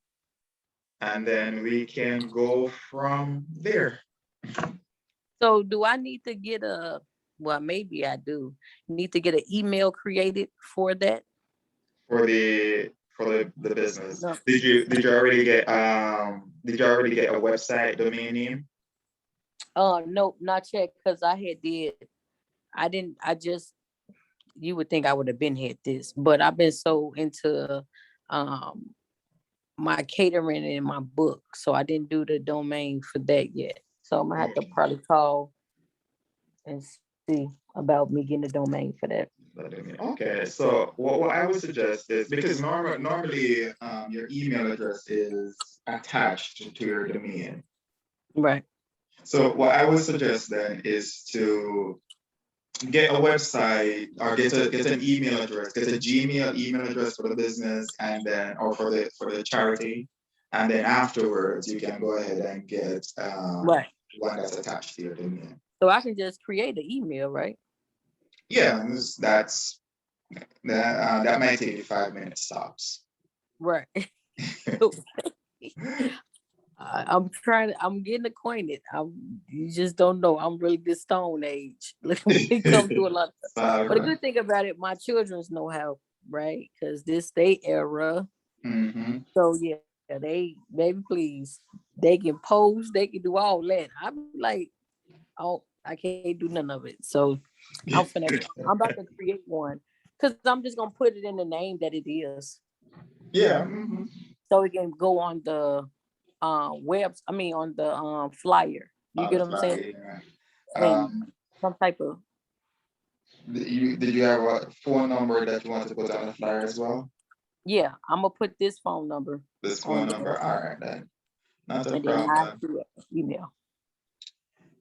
and then we can go from there.
So do I need to get well, maybe I do need to get an email created for that.
For the business.
No.
Did you already get a website domain name?
Nope, not yet. Cause I had did. I didn't. I just. You would think I would have been had this, but I've been so into um my catering and my book, so I didn't do the domain for that yet. So I'm gonna have to
Okay.
probably call and see about me getting a domain for that.
Okay, so what I would suggest is because normally your email address is attached to your domain.
Right.
So what I would suggest then is to get a website or get an email address, get a Gmail email address for the business and then or for the charity. And then afterwards you can go ahead and get
Right.
one that's attached to your domain.
So I can just create an email, right?
Yeah, and that might take you 5 minutes tops.
Right. I'm trying. I'm getting acquainted. You just don't know. I'm really this stone age. We come through a lot. But the
Right.
good thing about it, my children's know how, right? Because this they era.
Mm-hmm.
So yeah, baby, please, they can pose, they can do all that. I'm like, oh, I can't do none of it. So I'm about to create one because I'm just gonna put it in the name that it is,
Yeah. Mm-hmm.
so it can go on the webs. I mean, on the flyer. You
On
get
the
what I'm saying?
fly, yeah.
And some type of
Did you have a phone number that you want to put on the flyer as well?
yeah. I'm gonna put this phone number
This
on
phone number.
there,
All right, then. Not a
and then I
problem.
do email.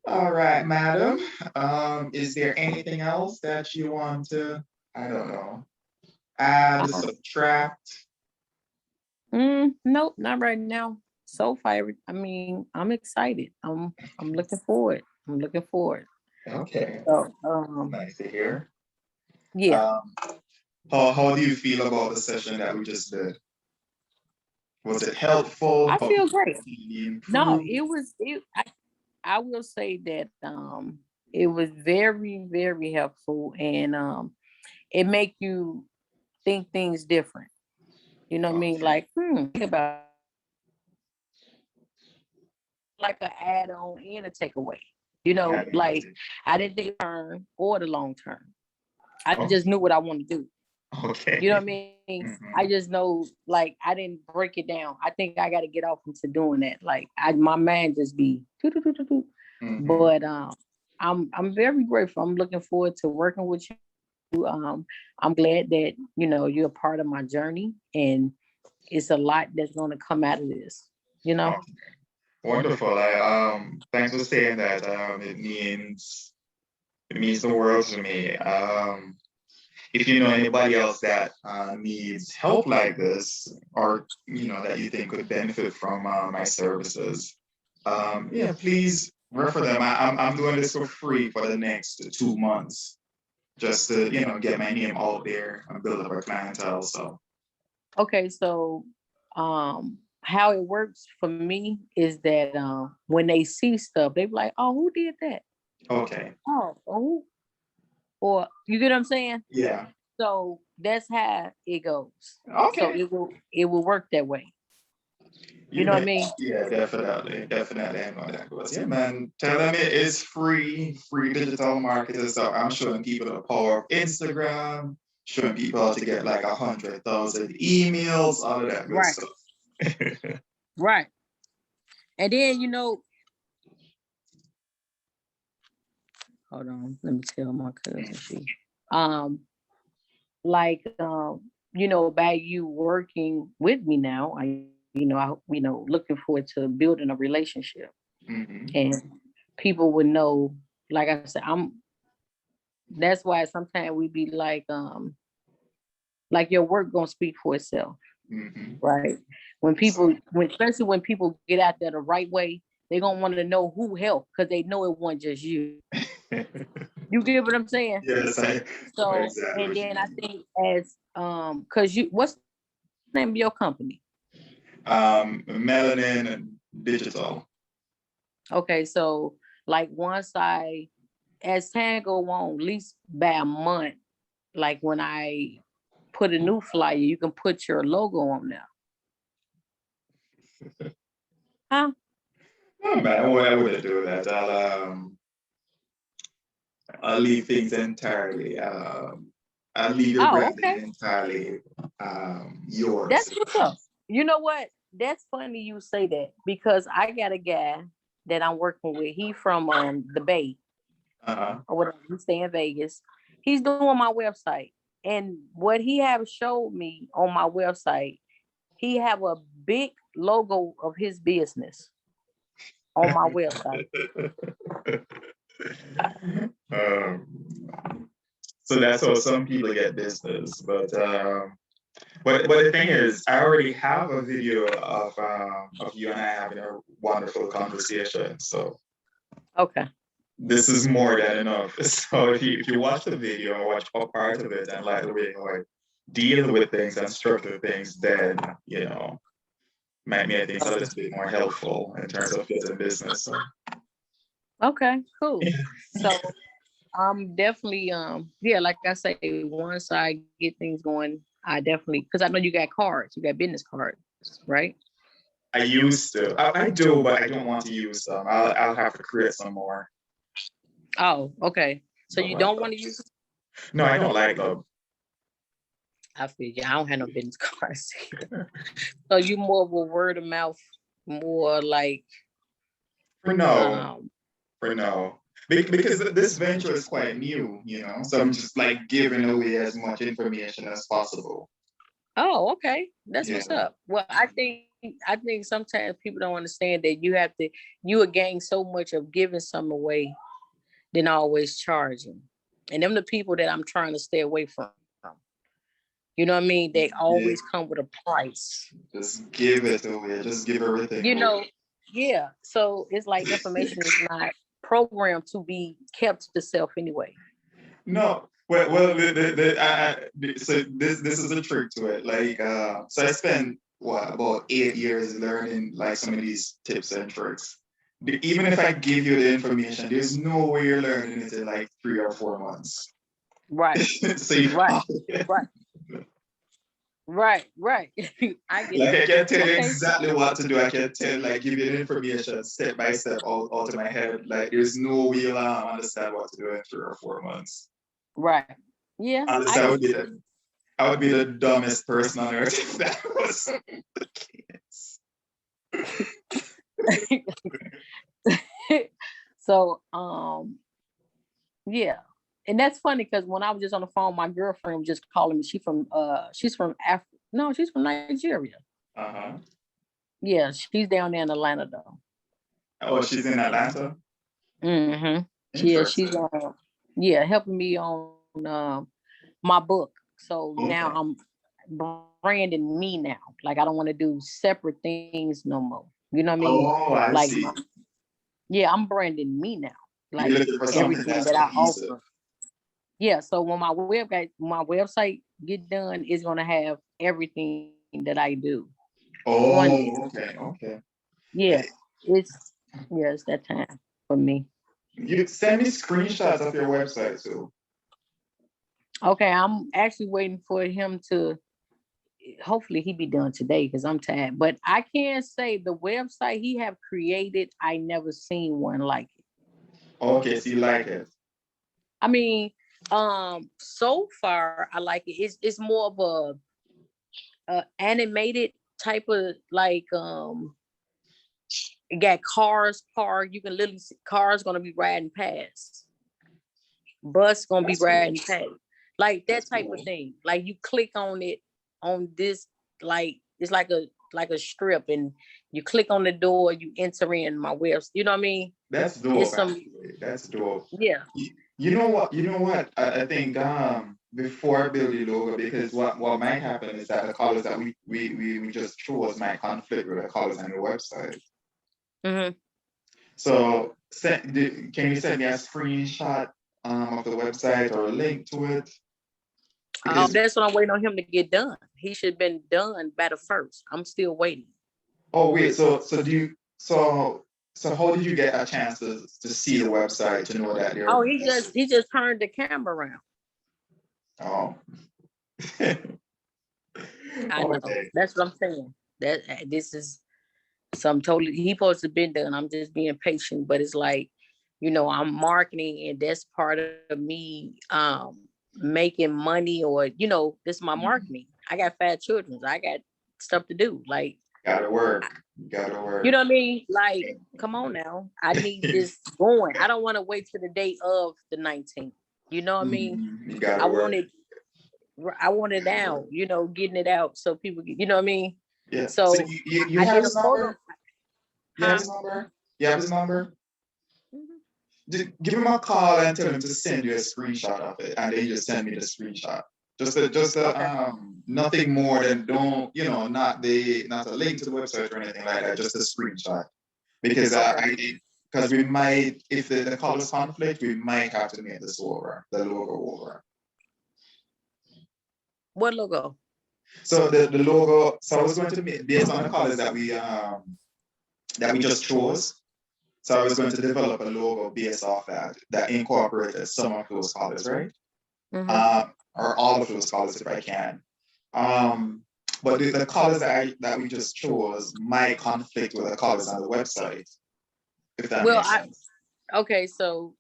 All right, madam. Is there anything else that you want to, I don't know, add, subtract?
Nope, not right now. So far, I mean, I'm excited. I'm looking forward. I'm looking forward.
Okay,
So
nice to hear.
yeah.
Um, how do you feel about the session that we just did? Was it helpful?
I
How
feel great.
can we
No,
improve?
I will say that it was very, very helpful, and it make you think things different. You know what I mean?
Okay,
Like, think about like an add on and a takeaway.
yeah,
Like I didn't think term or the long term. I
okay,
just knew what I wanted to do. You know what I
okay.
mean? I
Mhm,
just know, like, I didn't break it down. I think I got to get off into doing that. Like, my mind just be, doo-doo-doo-doo-doo.
mhm.
But I'm very grateful. I'm looking forward to working with you. I'm glad that you're a part of my journey, and it's a lot that's going to come out of this. You know?
Oh, wonderful. Thanks for saying that. It means It means the world to me. If you know anybody else that needs help like this, or that you think could benefit from my services, yeah, please refer them. I'm doing this for free for the next 2 months, just to get my name out there and build up a clientele. So
Okay, so how it works for me is that when they see stuff, they be like, "Oh, who did that?
okay,
Oh, or you get what I'm saying?"
yeah,
So that's how it goes. So
okay.
it will work that way. You
You
know what I
bet.
mean?
Yeah, definitely, definitely. I know that goes. Yeah, man. Tell them it is free digital marketing. So I'm showing people the power of Instagram, showing people how to get like 100,000 emails, all of that good
Right,
stuff.
right. And then hold on, let me tell my cousin um like by you working with me now, looking forward to building a relationship,
Hmm.
and people would know. Like I said, that's why sometimes we be like your work gonna speak for itself,
Hmm.
right? When people, especially when people get out there the right way, they gonna want to know who helped because they know it wasn't just you. You get what I'm saying?
Yes, I know
So,
exactly
and
what you
then I
mean.
think as because what's the name of your company?
Melanin Digital.
Okay, so like once as time go on, at least by a month, like when I put a new flyer, you can put your logo on there. Huh?
Oh man, I wouldn't do that. I'll leave things entirely. I'll leave your
Oh,
branding
okay.
entirely yours.
That's what's up. You know what? That's funny you say that because I got a guy that I'm working with. He from the Bay
Uh-huh.
or whatever. He stay in Vegas. He's doing my website. And what he have showed me on my website, he have a big logo of his business on my website.
um, so that's how some people get business. But the thing is, I already have a video of you and I having a wonderful conversation. So
Okay.
this is more than enough. So if you watch the video or watch a part of it and like the way how I deal with things and structure things, then might me I think it's a little bit more helpful in terms of getting business. So
Okay, cool.
yeah.
So I'm definitely yeah, like I say, once I get things going, I definitely, because I know you got cards, you got business cards, right?
I used to. I do, but I don't want to use them. I'll have to create some more.
Oh, okay. So
Don't
you
like
don't
them.
want to use them?
No, I don't like them.
I feel you. I don't have no business cards. So you more of a word of mouth, more like
For now,
um
for now. Because this venture is quite new. So I'm just like giving away as much information as possible.
oh, okay. That's
Yeah.
what's up. Well, I think sometimes people don't understand that you would gain so much of giving some away than always charging. And them the people that I'm trying to stay away from. You know what I mean? They always
Yeah.
come with a price.
Just give it away. Just give everything
You
away.
know, yeah. So it's like information is not programmed to be kept to self anyway.
No. Well, so this is a trick to it. Like, so I spent what about 8 years learning like some of these tips and tricks. Even if I give you the information, there's no way you're learning it in like 3 or 4 months.
Right,
So you
right,
have to,
right, right. I get
like
it.
I can tell you
Okay.
exactly what to do. I can tell like give you the information step by step out of my head. Like there's no way you'll understand what to do in 3 or 4 months.
Right. Yeah,
Honestly,
I get you.
I would be the dumbest person on earth if that was the case.
So yeah. And that's funny because when I was just on the phone, my girlfriend was just calling me. She's from Africa. No, she's from Nigeria.
Uh-huh.
Yeah, she's down there in Atlanta though.
Oh, she's in Atlanta?
Mm-hmm. Yeah, she's
Interesting.
Yeah, helping me on my book. So now
Okay.
I'm branding me now. Like I don't want to do separate things no more. You know what I mean?
Oh, I
Like
see.
yeah, I'm branding me now.
You're
Like
looking for something
everything
that's
that I
cohesive.
offer. Yeah. So when my website get done, it's gonna have everything that I do on there.
Oh, okay, okay.
Yeah. It's yeah, it's that time for me.
You send me screenshots of your website too.
Okay, I'm actually waiting for him to hopefully he be done today because I'm tired. But I can say the website he have created, I never seen one like it.
Okay, so you like it.
I mean, so far I like it. It's more of a animated type of like it got cars parked. You can literally see cars gonna be riding past, bus gonna be
That's cool.
riding past, like that
That's
type of
cool.
thing. Like you click on it on this, like it's like a strip, and you click on the door, you enter in my website. You know what I mean?
That's
It's
dope,
some
actually. That's dope.
yeah.
You know what? You know what? I think before I build the logo, because what might happen is that the colors that we just chose might conflict with the colors on your website.
Hmm.
So can you send me a screenshot of the website or a link to it? Because
That's what I'm waiting on him to get done. He should have been done by the first. I'm still waiting.
oh wait, so how did you get a chance to see the website to know that
Oh,
you're
he just turned the camera around.
oh
I know.
okay.
That's what I'm saying. That this is some totally he supposed to been done. I'm just being patient, but it's like, I'm marketing and that's part of me making money, or this is my
Mhm.
marketing. I got 5 children. I got stuff to do. Like,
Gotta work. Gotta
you know
work.
what I mean? Like, come on now. I need this going. I don't want to wait to the day of the 19th. You know what I mean?
You gotta
I
work.
want it I want it
Gotta
now,
work.
getting it out so people you know what I mean?
Yeah. So
So
you
I
have
did a
his
photo,
number? You have
huh?
his number? You have his number?
Mhm.
Give him a call and tell him to send you a screenshot of it, and then you just send me the screenshot.
Okay.
Nothing more than don't not a link to the website or anything like that, just a screenshot. Because
Okay.
because we might, if the colors conflict, we might have to make the logo over.
What logo?
So the logo, so I was going to make based on the colors that we just chose. So I was going to develop a logo based off that incorporated some of those colors, right?
Hmm.
Or all of those colors if I can. Um, but the colors that we just chose might conflict with the colors on the website, if that
Well,
makes sense.
okay, so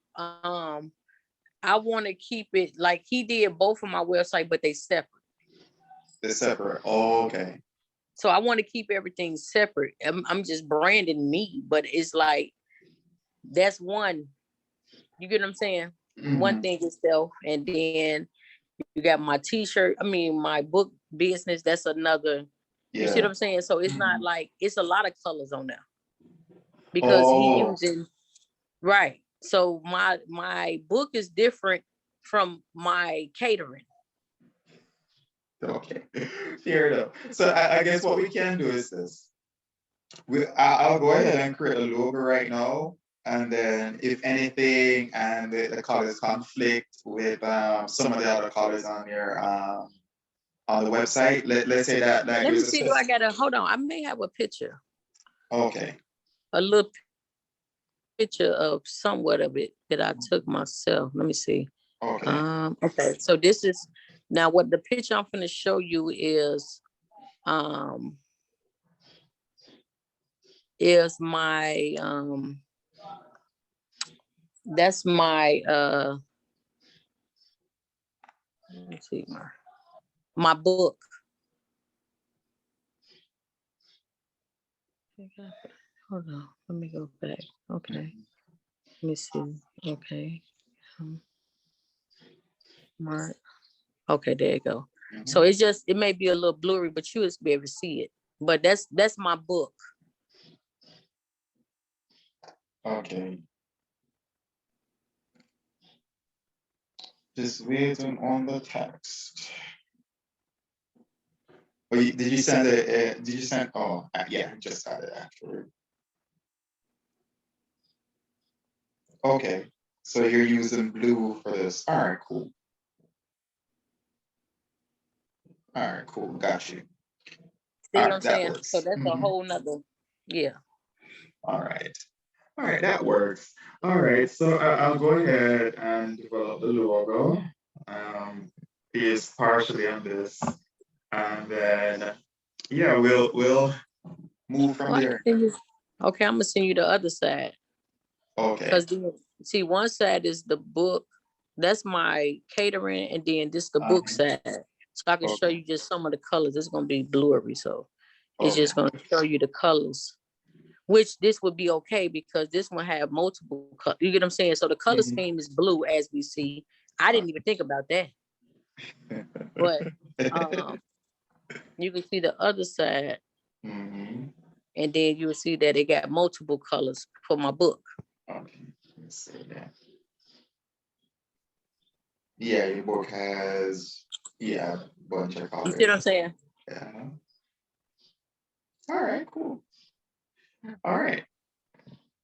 I want to keep it like he did both of my website, but they separate.
They're separate. Oh, okay.
So I want to keep everything separate. I'm just branding me, but it's like that's one. You get what I'm saying? One
Hmm.
thing itself, and then you got my T-shirt. I mean, my book business. That's another. You see what
Yeah.
I'm saying? So it's not
Hmm.
like it's a lot of colors on there because he
Oh,
using right. So my book is different from my catering.
okay. Fair enough. So I guess what we can do is this. I'll go ahead and create a logo right now. And then if anything and the colors conflict with some of the other colors on the website, let's say that like
Let me
there's a
see. Do
spec.
I got a hold on? I may have a picture,
Okay.
a little picture of somewhat of it that I took myself. Let me see.
Okay.
Okay. So this is now what the picture I'm going to show you um is my that's my let me see my book. Hold on. Let me go back. Okay. Let me see. Okay. Um, Mark. Okay, there you go. So
Mhm.
it may be a little blurry, but you will be able to see it. But that's my book.
Okay. Just waiting on the text. Oh, did you send it? Did you send? Oh, yeah, just got it actually. Okay, so you're using blue for this. All right, cool. All right, cool. Got you.
See
All
what I'm
right, that
saying? So
works.
that's a whole nother, yeah.
All right. All right, that works. All right, so I'll go ahead and develop the logo. Um, is partially on this, and then yeah, we'll move from
Well,
there.
okay, I'm gonna send you the other side.
Okay.
Because see, one side is the book. That's my catering, and then this the book
Uh-huh.
side. So I can show
Okay.
you just some of the colors. It's gonna be blurry, so it's
Okay.
just gonna show you the colors. Which this would be okay because this one have multiple colors. You get what I'm saying? So the color
Mhm.
scheme is blue as we see. I didn't even think about that, but um, you can see the other side,
Mhm.
and then you will see that it got multiple colors for my book.
Okay. Let's see that. Yeah, your book has yeah, a bunch of
You see what
colors.
I'm saying?
Yeah. All right, cool. All right.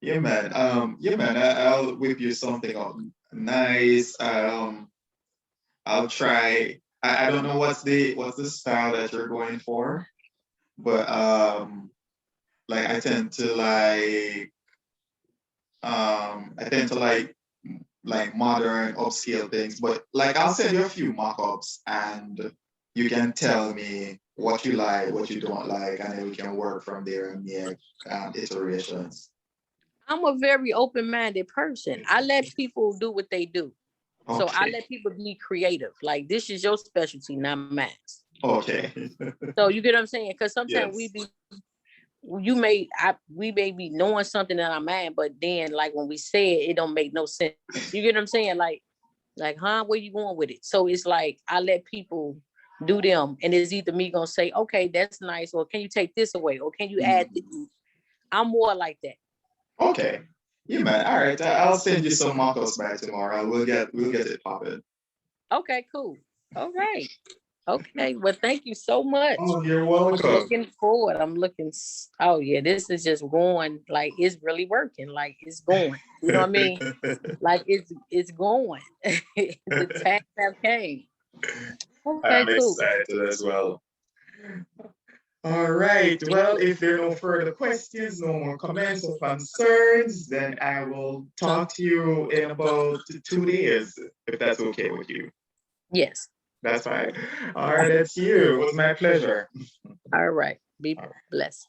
Yeah, man. Yeah, man. I'll whip you something up nice. I'll try. I don't know what's the style that you're going for, but like I tend to like modern upscale things. But like I'll send you a few mock-ups and you can tell me what you like, what you don't like, and then we can work from there and make iterations.
I'm a very open-minded person. I let people do what they do. So I
Okay.
let people be creative. Like this is your specialty, not mine.
Okay.
So you get what I'm saying? Because sometimes
Yes.
we may be knowing something that I'm at, but then like when we say it, it don't make no sense. You get what I'm saying? Like, huh? Where you going with it? So it's like I let people do them, and it's either me gonna say, okay, that's nice, or can you take this away, or can you add?
Mhm.
I'm more like that.
Okay. Yeah, man. All right. I'll send you some mock-ups by tomorrow. We'll get it popping.
Okay, cool. All right. Okay. Well, thank you so much.
Oh, you're
I'm
welcome.
looking forward. I'm looking. Oh yeah, this is just going. Like it's really working. Like it's going. You know what I mean? Like it's going. The tax have came. Okay,
I'm
cool.
excited as well. All right. Well, if there are no further questions, no more comments or concerns, then I will talk to you in about 2 days, if that's okay with you.
Yes.
That's fine. All right. That's you. It was my pleasure.
All right. Be
All right.
blessed.